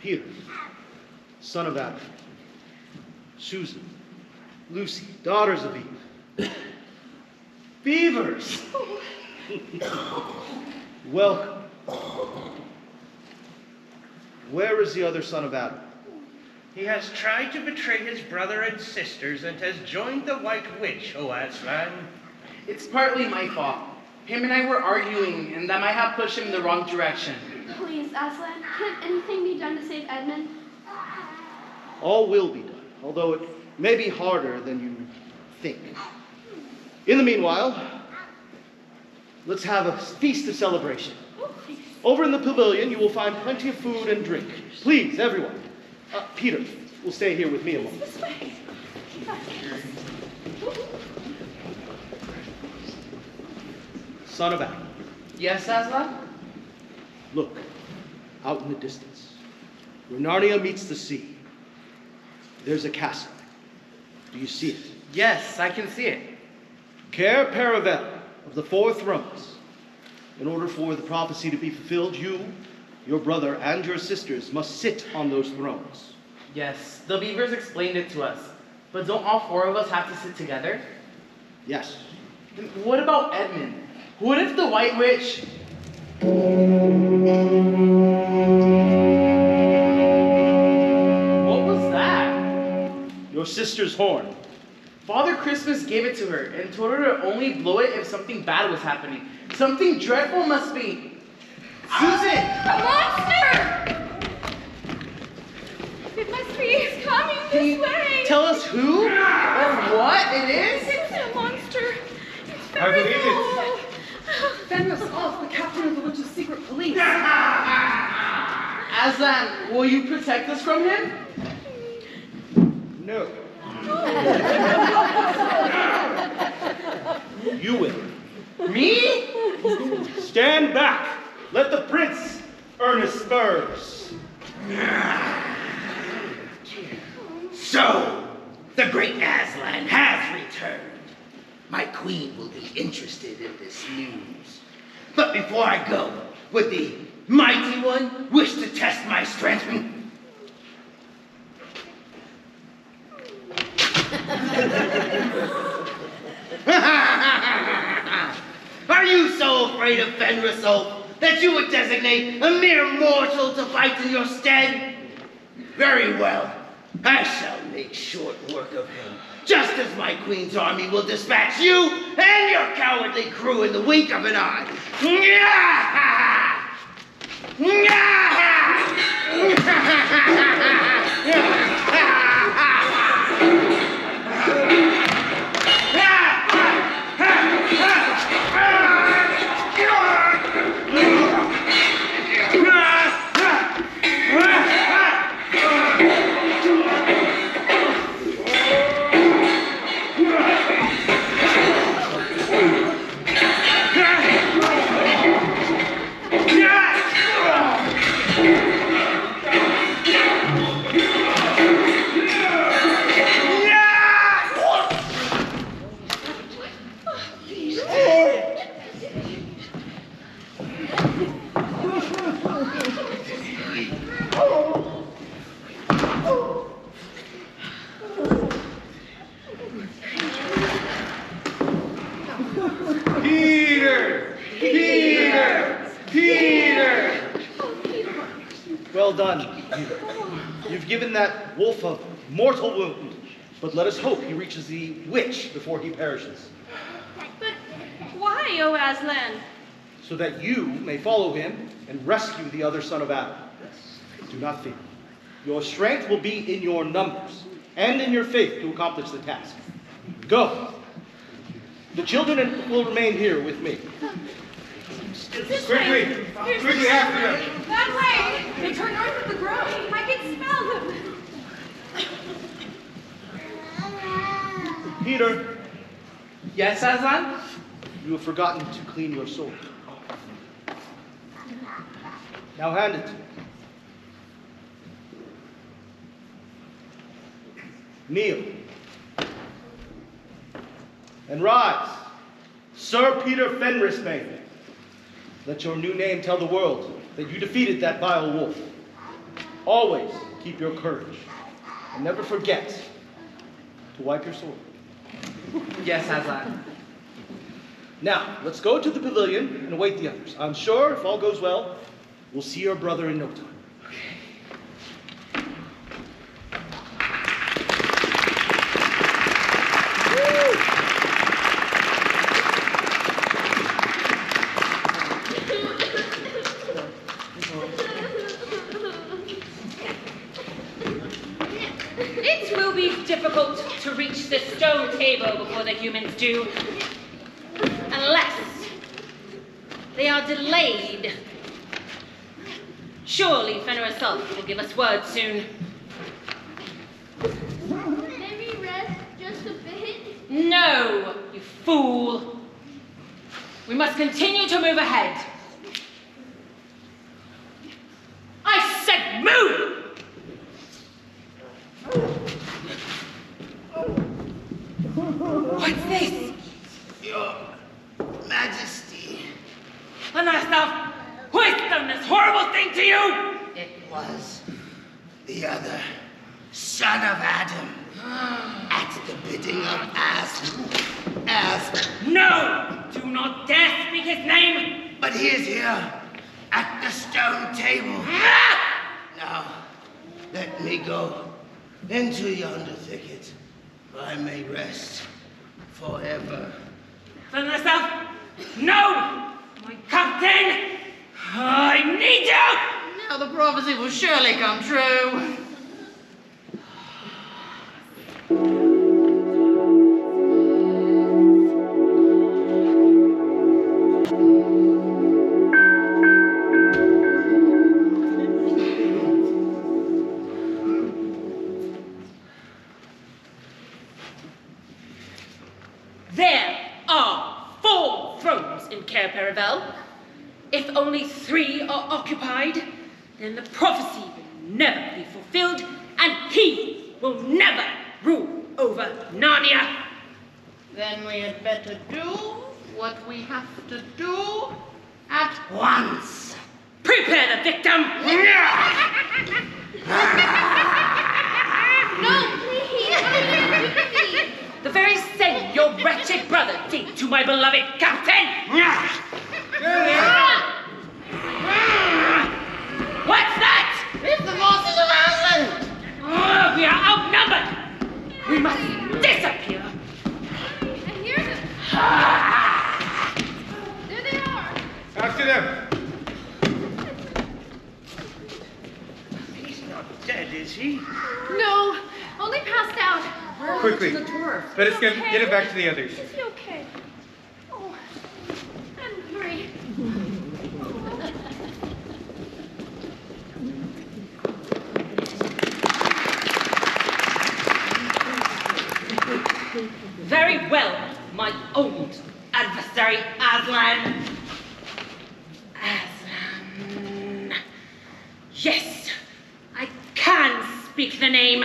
Peter, son of Adam. Susan, Lucy, daughters of Eve. Beavers! Welcome. Where is the other son of Adam? He has tried to betray his brother and sisters and has joined the White Witch, O Aslan. It's partly my fault. Him and I were arguing, and that might have pushed him in the wrong direction. Please, Aslan, can anything be done to save Edmund? All will be done, although it may be harder than you think. In the meanwhile, let's have a feast of celebration. Over in the pavilion, you will find plenty of food and drink. Please, everyone. Peter will stay here with me a moment. Son of Adam. Yes, Aslan? Look, out in the distance, where Narnia meets the sea, there's a castle. Do you see it? Yes, I can see it. Care Paravel of the Four Thrones. In order for the prophecy to be fulfilled, you, your brother, and your sisters must sit on those thrones. Yes, the beavers explained it to us. But don't all four of us have to sit together? Yes. And what about Edmund? What if the White Witch... What was that? Your sister's horn. Father Christmas gave it to her and told her to only blow it if something bad was happening. Something dreadful must be. Susan! A monster! It must be. He's coming this way. Tell us who or what it is? It's a monster. It's I very believe it. cool. Fenris Off, the captain of the witch's secret police. Aslan, will you protect us from him? No. You will. Me? Stand back. Let the prince earn his spurs. So, the great Aslan has returned. My queen will be interested in this news. But before I go, would the mighty one wish to test my strength? Are you so afraid of Fenris Oak that you would designate a mere mortal to fight in your stead? Very well. I shall make short work of him, just as my queen's army will dispatch you and your cowardly crew in the wink of an eye. Well done, Peter. You've given that wolf a mortal wound, but let us hope he reaches the witch before he perishes, But why, O Aslan? so that you may follow him and rescue the other son of Adam. Do not fear. Your strength will be in your numbers and in your faith to accomplish the task. Go. The children will remain here with me. Quickly! Quickly after them! That way! They turn north of the grove. I can smell them. Peter, Yes, Aslan? you have forgotten to clean your sword. Now hand it to me. Kneel. And rise. Sir Peter Fenrisbane. Let your new name tell the world that you defeated that vile wolf. Always keep your courage, and never forget to wipe your sword. Yes, Aslan. Now, let's go to the pavilion and await the others. I'm sure, if all goes well, we'll see your brother in no time. It will be difficult to reach the stone table before the humans do, unless they are delayed. Surely Fenrir herself will give us word soon. Maybe rest just a bit? No, you fool. We must continue to move ahead. I said move! What's this? Your Majesty. And hast thou who has done this horrible thing to you? It was the other son of Adam at the bidding of Aslan. No! Do not dare speak his name! But he is here at the stone table. Now, let me go into yonder thicket, where I may rest forever. Then myself, no! My captain! I need you! Now the prophecy will surely come true. There are 4 thrones in Cair Paravel. If only 3 are occupied, then the prophecy will never be fulfilled, and he will never rule over Narnia. Then we had better do what we have to do at once. Prepare the victim! No, please! The very same your wretched brother did to my beloved captain! What's that? It's the forces of Aslan! We are outnumbered! We must disappear! I hear them. There they are. After them. He's not dead, is he? No, only passed out. Quickly. The dwarf. Let us get him back to the others. Is he okay? Oh, and hurry. Very well, my old adversary Aslan. Aslan. Yes, I can speak the name,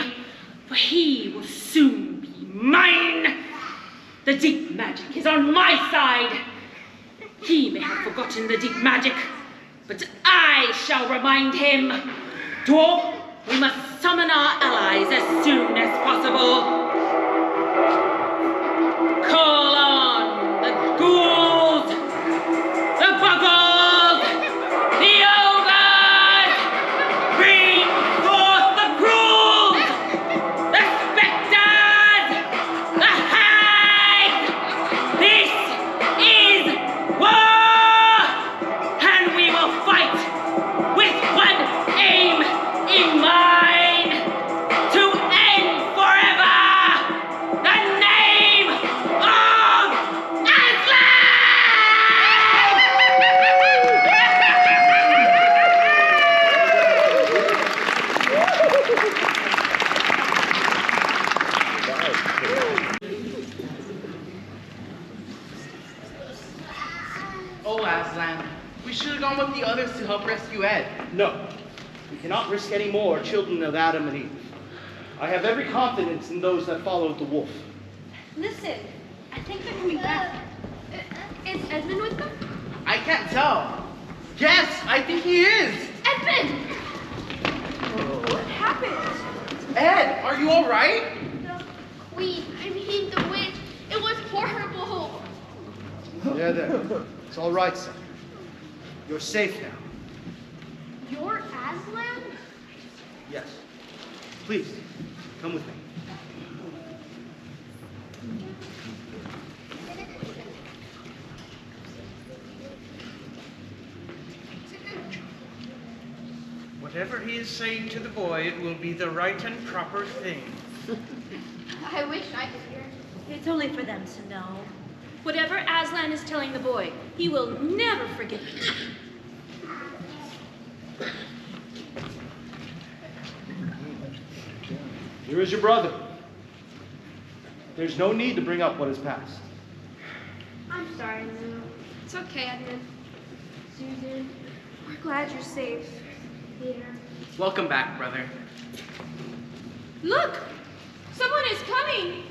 for he will soon be mine. The deep magic is on my side. He may have forgotten the deep magic, but I shall remind him. Dwarf, we must summon our allies as soon as possible. Call on the ghouls, the buggles, the ogres! Bring forth the cruels, the spectres, the hags! This is war! And we will fight with one aim in mind, to end forever the name of Aslan! Oh, Aslan, we should have gone with the others to help rescue Ed. No, we cannot risk any more children of Adam and Eve. I have every confidence in those that followed the wolf. Listen, I think they're coming back. Is Edmund with them? I can't tell. Yes, I think he is. Edmund! What happened? Ed, are you all right? The queen, I mean the witch, it was horrible. There. It's all right, son. You're safe now. You're Aslan? Yes. Please, come with me. Whatever he is saying to the boy, it will be the right and proper thing. I wish I could hear. It's only for them to know. Whatever Aslan is telling the boy, he will never forget it. Here is your brother. There's no need to bring up what has passed. I'm sorry, Lou. It's okay, Edmund. Susan, We're glad you're safe. Peter. Welcome back, brother. Look! Someone is coming!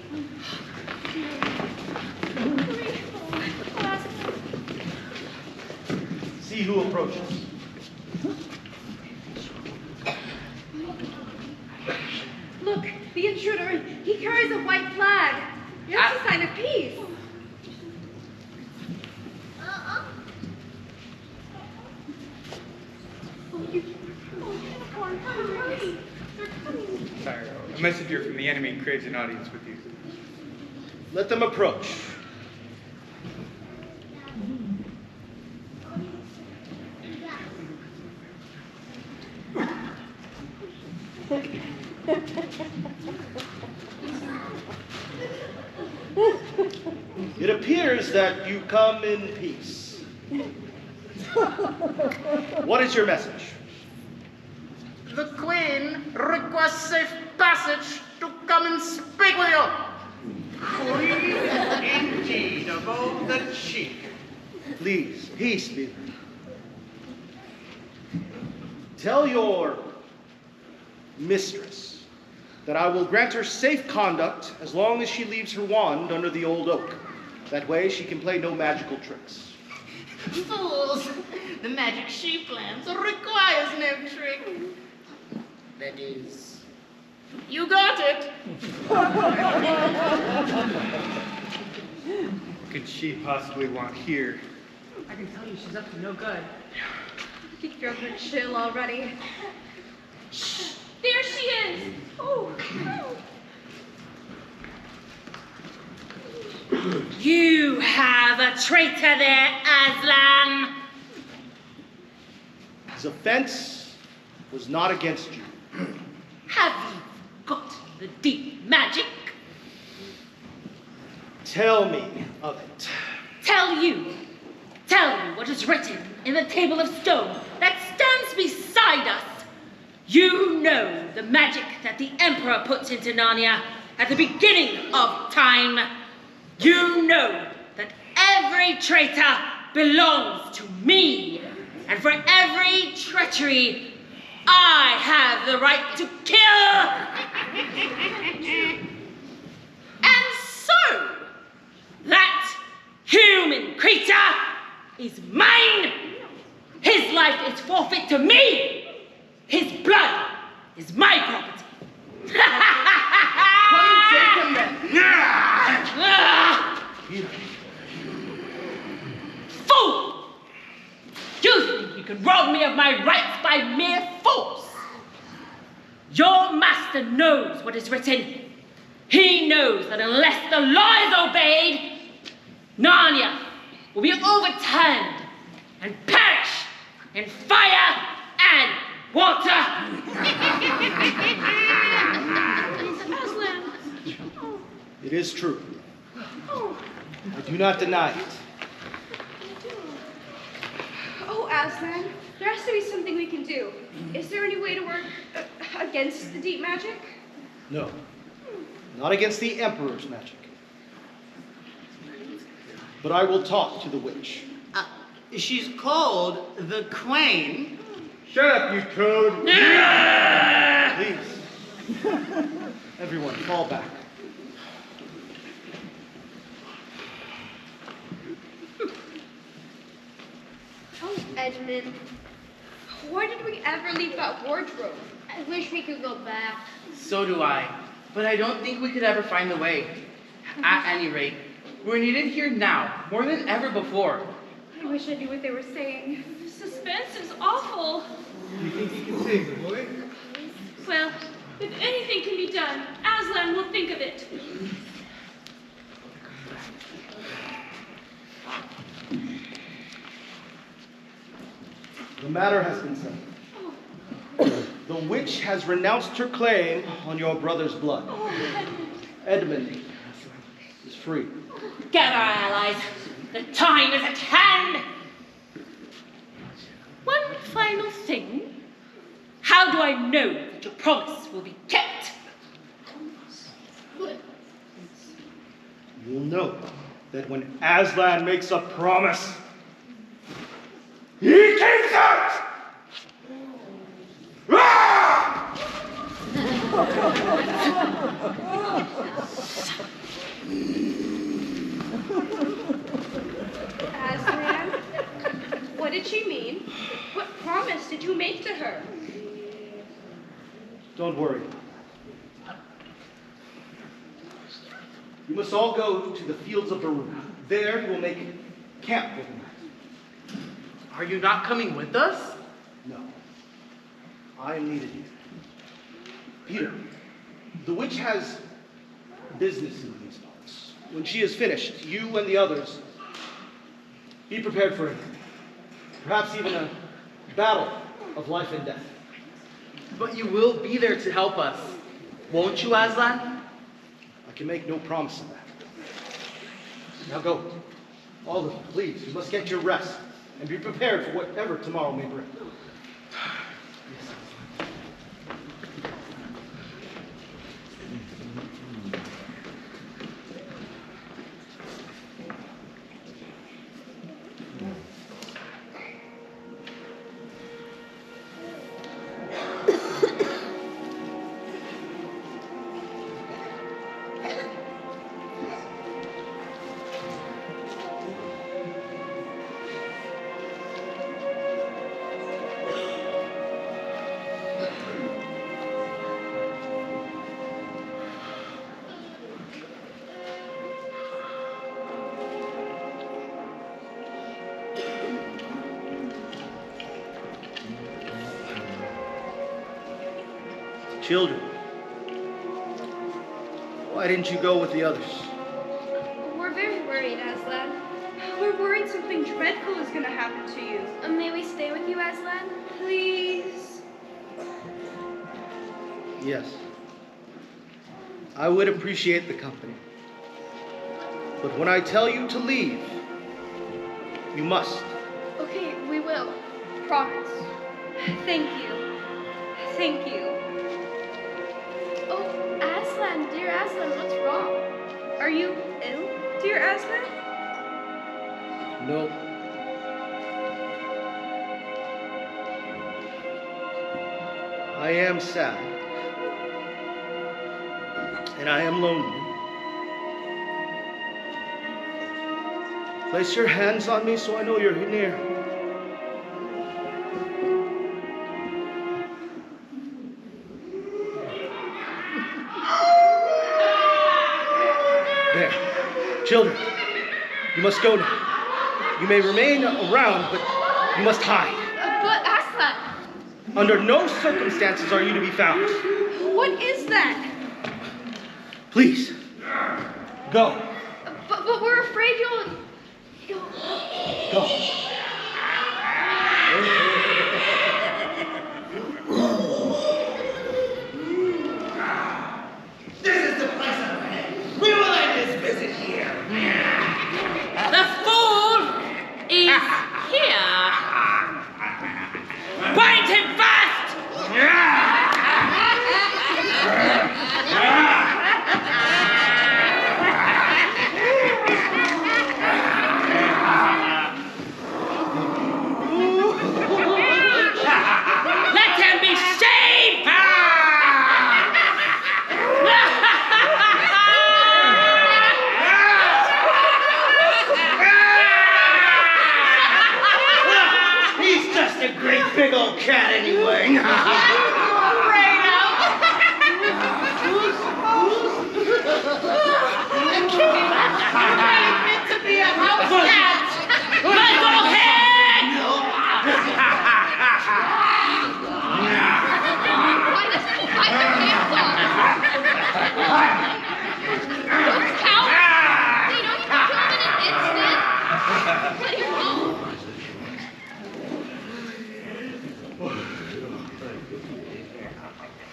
See who approaches. Look, the intruder, he carries a white flag. It's a sign of peace. Sorry, a messenger from the enemy craves an audience with you. Let them approach. It appears that you come in peace. What is your message? The queen requests safe passage to come and speak with you. Queen indeed of all the cheek. Please, peace, Beaver. Tell your mistress that I will grant her safe conduct as long as she leaves her wand under the old oak. That way she can play no magical tricks. Fools! The magic she plans requires no trick. That is, you got it. What could she possibly want here? I can tell you she's up to no good. Keep your good chill already. There she is! Oh, no. You have a traitor there, Aslan. His offense was not against you. Have you got the deep magic? Tell me of it. Tell you what is written in the table of stone that stands beside us. You know the magic that the Emperor puts into Narnia at the beginning of time. You know that every traitor belongs to me, and for every treachery, I have the right to kill. And so, that human creature is mine. His life is forfeit to me. His blood is my property. Come and take him then. Fool! You think you can rob me of my rights by mere force? Your master knows what is written. He knows that unless the law is obeyed, Narnia will be overturned and perish in fire and water. Aslan. It is true. I do not deny it. Oh, Aslan, there has to be something we can do. Is there any way to work against the deep magic? No, not against the Emperor's magic. But I will talk to the witch. She's called the Queen. Shut up, you toad! Please, everyone, fall back. Oh, Edmund. Why did we ever leave that wardrobe? I wish we could go back. So do I, but I don't think we could ever find the way. At any rate, we're needed here now, more than ever before. I wish I knew what they were saying. Suspense is awful. Do you think you can save the boy? Well, if anything can be done, Aslan will think of it. The matter has been settled. The witch has renounced her claim on your brother's blood. Edmund is free. Gather our allies. The time is at hand. One final thing. How do I know that your promise will be kept? You'll know that when Aslan makes a promise, he keeps it! Aslan, what did she mean? What promise did you make to her? Don't worry. You must all go to the fields of Baru. There you will make camp for the night. Are you not coming with us? No. I am needed here. Peter, the witch has business in these parts. When she is finished, you and the others, be prepared for anything. Perhaps even a battle of life and death. But you will be there to help us, won't you, Aslan? I can make no promise of that. Now go. All of you, please, you must get your rest and be prepared for whatever tomorrow may bring. Children, why didn't you go with the others? We're very worried, Aslan. We're worried something dreadful is going to happen to you. May we stay with you, Aslan? Please. Yes. I would appreciate the company. But when I tell you to leave, you must. Okay, we will. Promise. Thank you. Thank you. Oh, Aslan, dear Aslan, what's wrong? Are you ill, dear Aslan? No. I am sad. And I am lonely. Place your hands on me so I know you're near. There. Children, you must go now. You may remain around, but you must hide. But Aslan! Under no circumstances are you to be found. What is that? Please, go. But we're afraid you'll... Go. This is the place I'm headed. We will end this visit here. The fool is here. Bind him fast! anyway. To be a house cat! Metalhead! Why doesn't he bite their hands off? Those cowards! They don't even kill him in an instant! Let him go!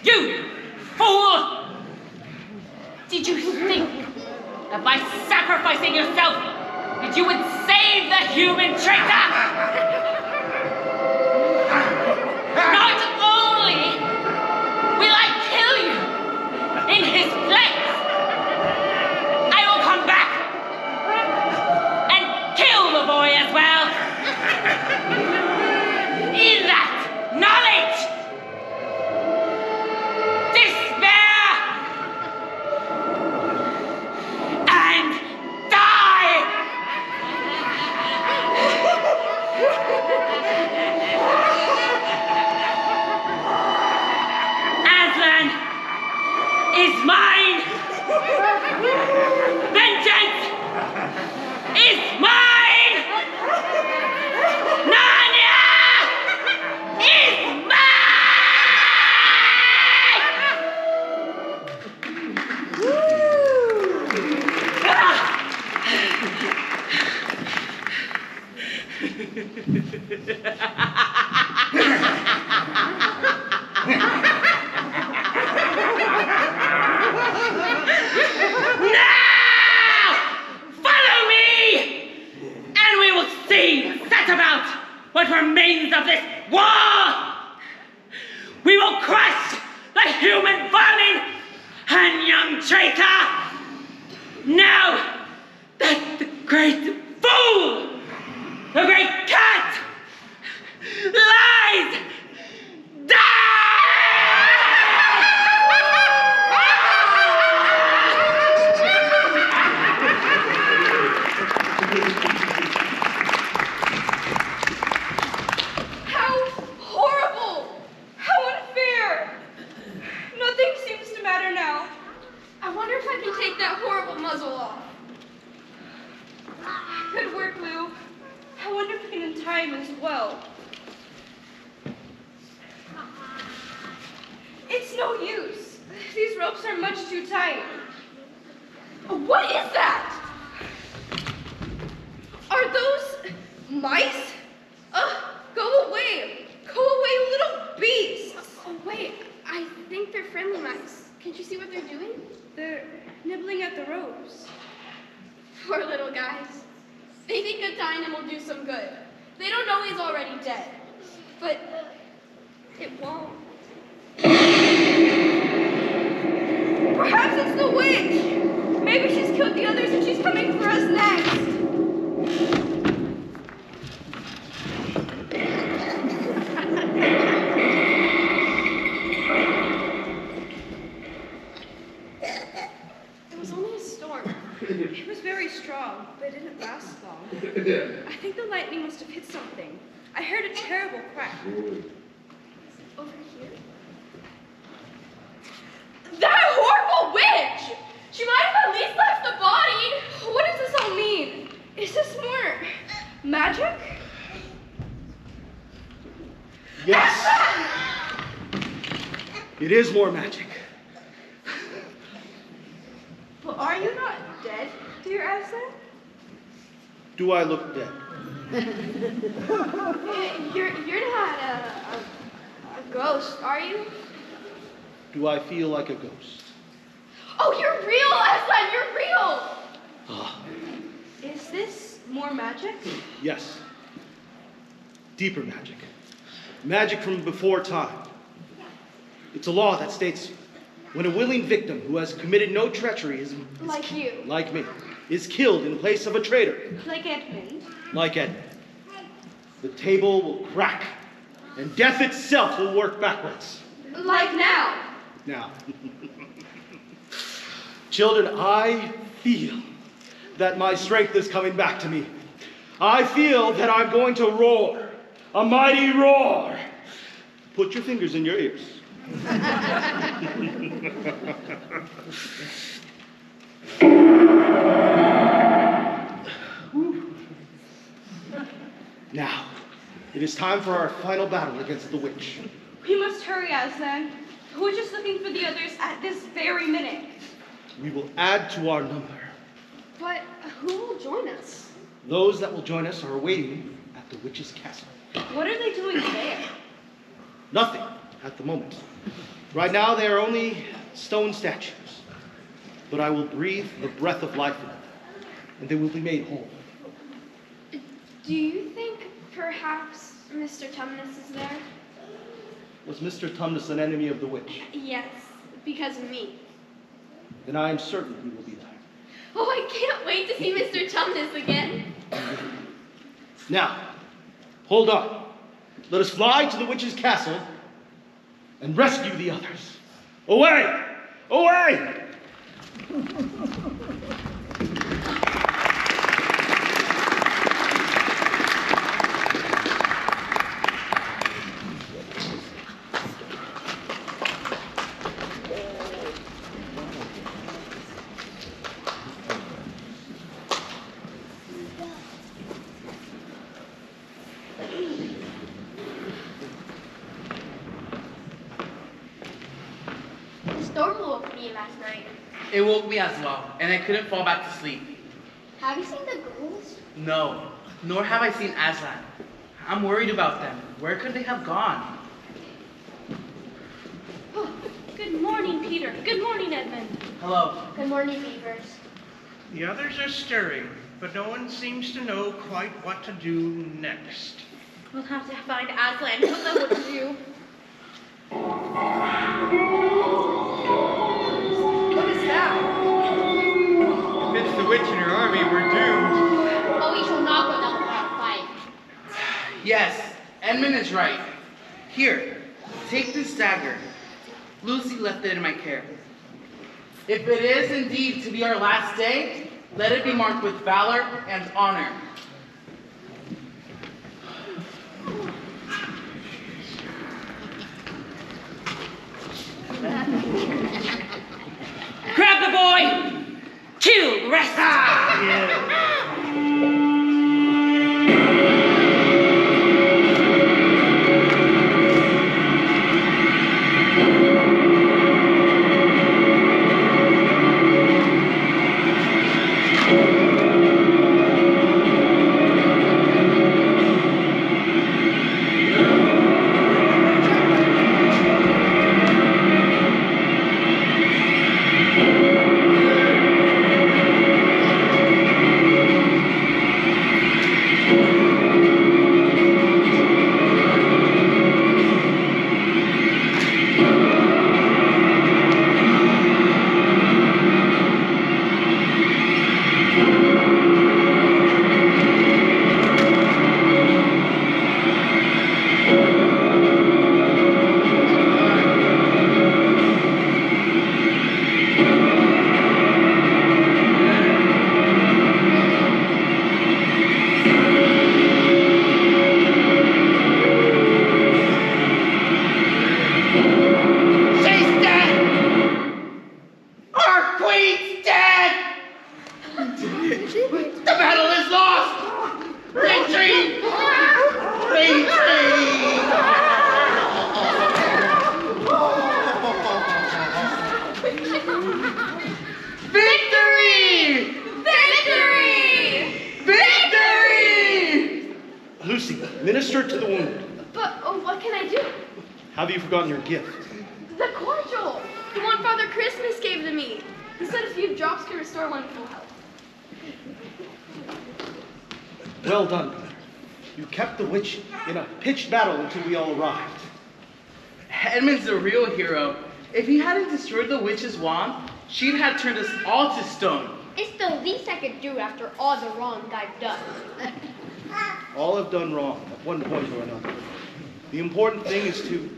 You fool! Did you think that by sacrificing yourself that you would save the human traitor? Not only will I kill you in his place, I will come back and kill the boy as well. In that knowledge, despair and die. Aslan is mine. Vengeance is mine. Narnia is Now, follow me, and we will see set about what remains of this war. We will crush the human vermin and young traitor. Now that the great fool, the great cat, lies How horrible! How unfair! Nothing seems to matter now. I wonder if I can take that horrible muzzle off. Good work, Lou. I wonder if we can untie him as well. It's no use. These ropes are much too tight. What is that? Are those mice? Go away. Go away, little beasts. Oh, wait. I think they're friendly mice. Can't you see what they're doing? They're nibbling at the ropes. Poor little guys. They think untying him will do some good. They don't know he's already dead. But it won't. Perhaps it's the witch. Maybe she's killed the others and she's coming for us next. It was only a storm. It was very strong, but it didn't last long. I think the lightning must have hit something. I heard a terrible crack. Over here? That horrible witch! She might have at least left the body. What does this all mean? Is this more magic? Yes. It is more magic. Well, are you not dead, dear Aslan? Do I look dead? You're not a ghost, are you? Do I feel like a ghost? Oh, you're real, Aslan, you're real! Ah, Is this more magic? yes. Deeper magic. Magic from before time. It's a law that states when a willing victim who has committed no treachery Like you. like me, is killed in place of a traitor, Like Edmund? like Edmund, the table will crack, and death itself will work backwards. Like now? Now, children, I feel that my strength is coming back to me. I feel that I'm going to roar, a mighty roar. Put your fingers in your ears. Now, it is time for our final battle against the witch. We must hurry, Aslan. The witch is looking for the others at this very minute. We will add to our number. But who will join us? Those that will join us are waiting at the witch's castle. What are they doing there? Nothing at the moment. Right now, they are only stone statues. But I will breathe the breath of life in them, and they will be made whole. Do you think perhaps Mr. Tumnus is there? Was Mr. Tumnus an enemy of the witch? Yes, because of me. Then I am certain he will be there. Oh, I can't wait to see Mr. Tumnus again. Now, hold on. Let us fly to the witch's castle and rescue the others. Away! Away! The storm woke me last night. It woke me as well, and I couldn't fall back to sleep. Have you seen the ghouls? No, nor have I seen Aslan. I'm worried about them. Where could they have gone? Oh, good morning, Peter. Good morning, Edmund. Hello. Good morning, beavers. The others are stirring, but no one seems to know quite what to do next. We'll have to find Aslan. He'll know what to do. What is that? If it's the witch and her army, we're doomed. But we shall not go down without a fight. Yes, Edmund is right. Here, take this dagger. Lucy left it in my care. If it is indeed to be our last day, let it be marked with valor and honor. Grab the boy! Kill the rest! Minister to the wounded. But what can I do? Have you forgotten your gift? The cordial! The one Father Christmas gave to me. He said a few drops could restore one full health. Well done, brother. You kept the witch in a pitched battle until we all arrived. Edmund's the real hero. If he hadn't destroyed the witch's wand, she'd have turned us all to stone. It's the least I could do after all the wrong I've done. All have done wrong at one point or another. The important thing is to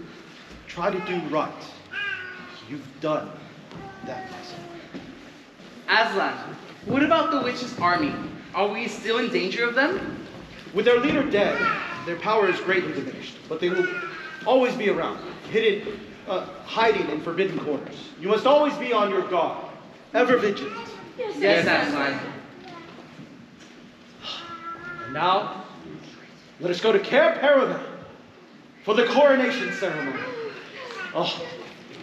try to do right. You've done that lesson. Aslan, what about the witch's army? Are we still in danger of them? With their leader dead, their power is greatly diminished, but they will Always be around, hidden, hiding in forbidden corners. You must always be on your guard, ever vigilant. Yes, Aslan. And now, let us go to Cair Paravel for the coronation ceremony. Oh,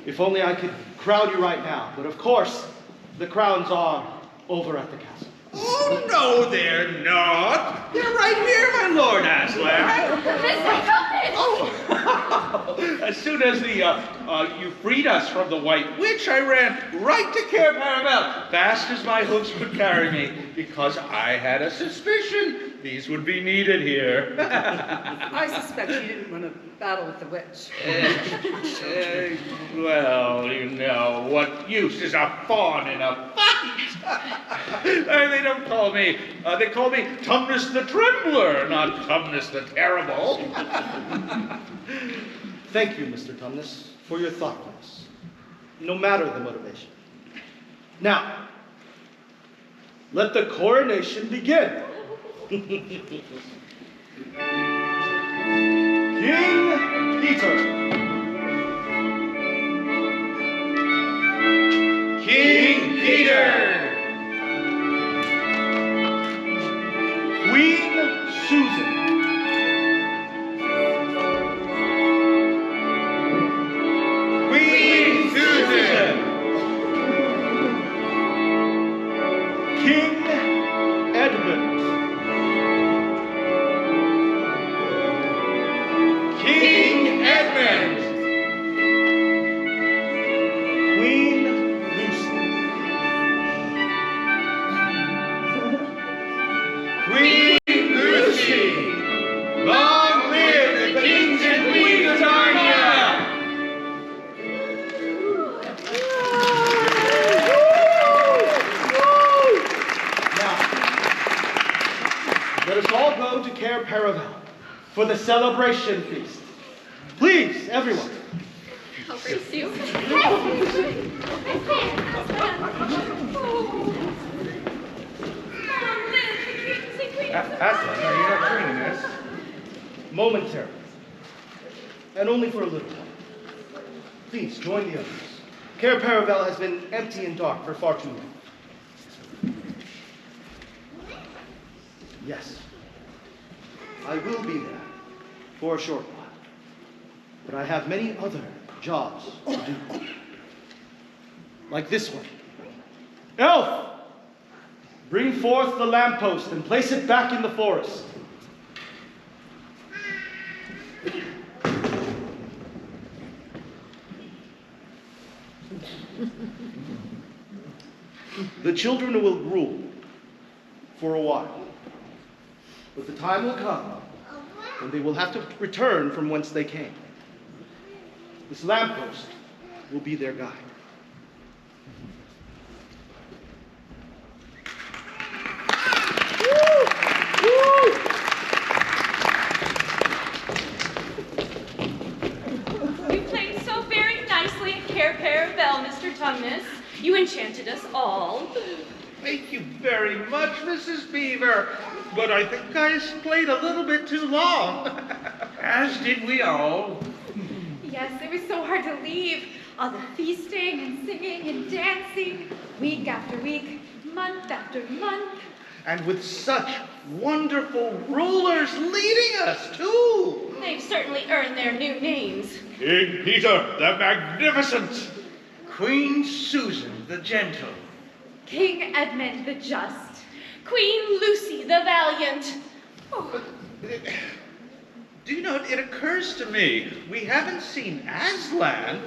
if only I could crown you right now. But of course, the crowns are over at the castle. Oh, no, they're not. They're right here, my Lord Aslan. Oh, as soon as you freed us from the White Witch, I ran right to Cair Paravel, fast as my hoofs would carry me, because I had a suspicion these would be needed here. I suspect you didn't want to battle with the witch. Well, you know, what use is a faun in a fight? They don't call me, they call me Tumnus the Trembler, not Tumnus the Terrible. Thank you, Mr. Tumnus, for your thoughtfulness, no matter the motivation. Now, let the coronation begin. King Peter. King Peter. Queen Susan. Queen Susan. King Edmund. King Edmund. Queen Lucy. Queen Lucy. Long live the kings and queens of Narnia. Let us all go to Cair Paravel for the celebration feast. Please, everyone. How great you. Aslan, are you not joining us? Momentarily. And only for a little while. Please, join the others. Cair Paravel has been empty and dark for far too long. Yes, I will be there for a short while. But I have many other jobs to do. Like this one. Elf! Bring forth the lamppost and place it back in the forest. The children will rule for a while. But the time will come when they will have to return from whence they came. This lamppost will be their guide. You played so very nicely at Cair Paravel, Mr. Tumnus. You enchanted us all. Thank you very much, Mrs. Beaver. But I think I played a little bit too long. As did we all. Yes, it was so hard to leave. All the feasting and singing and dancing, week after week, month after month. And with such wonderful rulers leading us, too. They've certainly earned their new names. King Peter the Magnificent. Queen Susan the Gentle. King Edmund the Just. Queen Lucy the Valiant. Oh. Do you know, it occurs to me, we haven't seen Aslan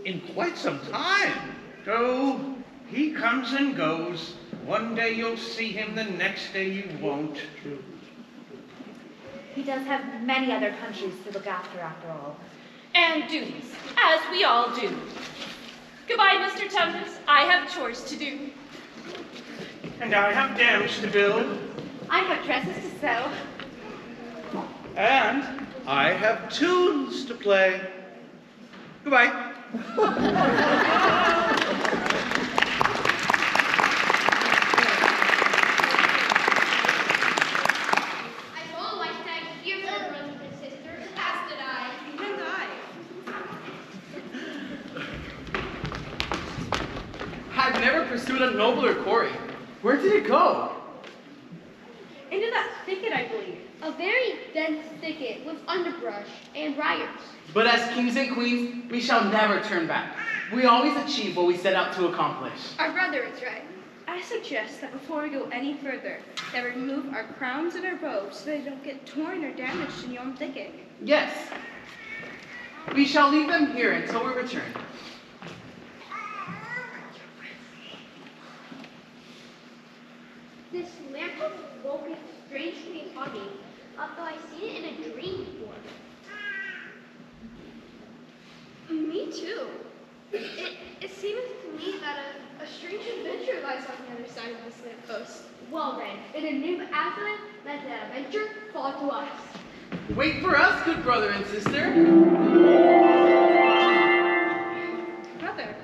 in quite some time. Oh, he comes and goes. One day you'll see him, the next day you won't. He does have many other countries to look after all. And duties, as we all do. Goodbye, Mr. Tumnus. I have chores to do. And I have dams to build. I have dresses to sew. And I have tunes to play. Goodbye. I told my stag fiercer brothers and sisters, as did I. And I. never pursued a nobler quarry. Where did it go? Into that thicket, I believe. A very dense thicket with underbrush and briars. But as kings and queens, we shall never turn back. We always achieve what we set out to accomplish. Our brother is right. I suggest that before we go any further, that we remove our crowns and our robes so they don't get torn or damaged in yon thicket. Yes. We shall leave them here until we return. This lamppost woke strangely upon me, although I've seen it in a dream before. Me too. It seems to me that a strange adventure lies on the other side of this lamppost. Well then, in the name of Aslan, let the adventure fall to us. Wait for us, good brother and sister. Brother,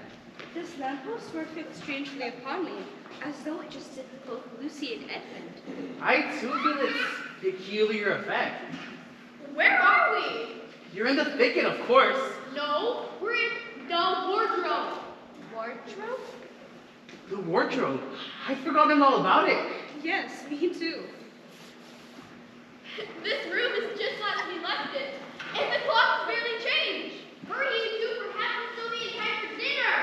this lamppost worketh strangely upon me, as though it just did both Lucy and Edmund. I too feel its peculiar effect. Where are we? You're in the thicket, of course. No, we're in the wardrobe. Wardrobe? The wardrobe. I'd forgotten all about it. Yes, me too. This room is just as we left it, and the clock's barely changed. Hurry, you two, perhaps it'll still be in time for dinner.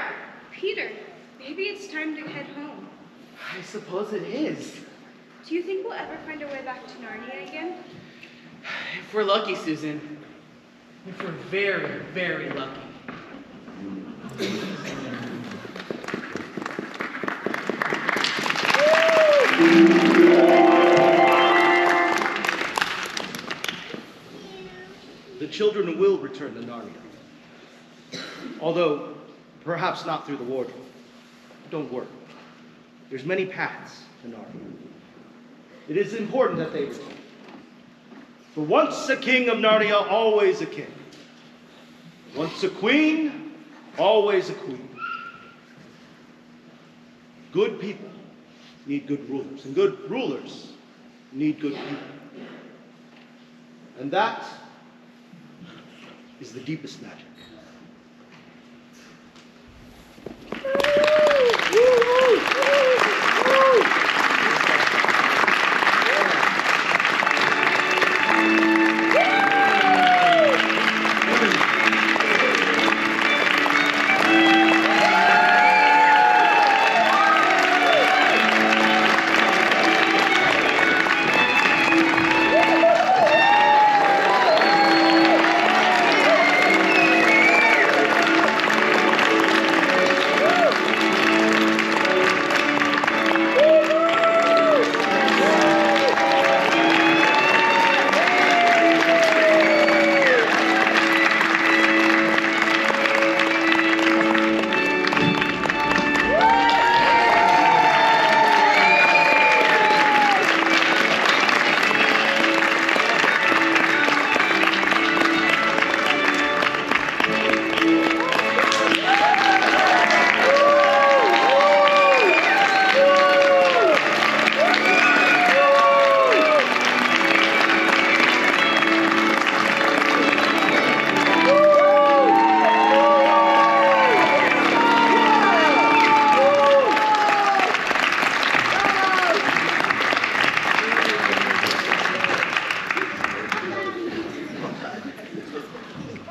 Peter, maybe it's time to head home. I suppose it is. Do you think we'll ever find our way back to Narnia again? If we're lucky, Susan. If we're very, very lucky. The children will return to Narnia. Although, perhaps not through the wardrobe. Don't worry. There's many paths to Narnia. It is important that they return. For once a king of Narnia, always a king. Once a queen, always a queen. Good people need good rulers, and good rulers need good people. And that is the deepest magic.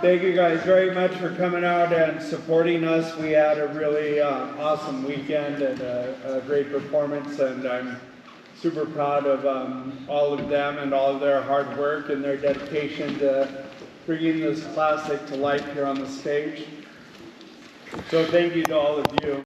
Thank you guys very much for coming out and supporting us. We had a really awesome weekend and a great performance, and I'm super proud of all of them and all of their hard work and their dedication to bringing this classic to life here on the stage. So thank you to all of you.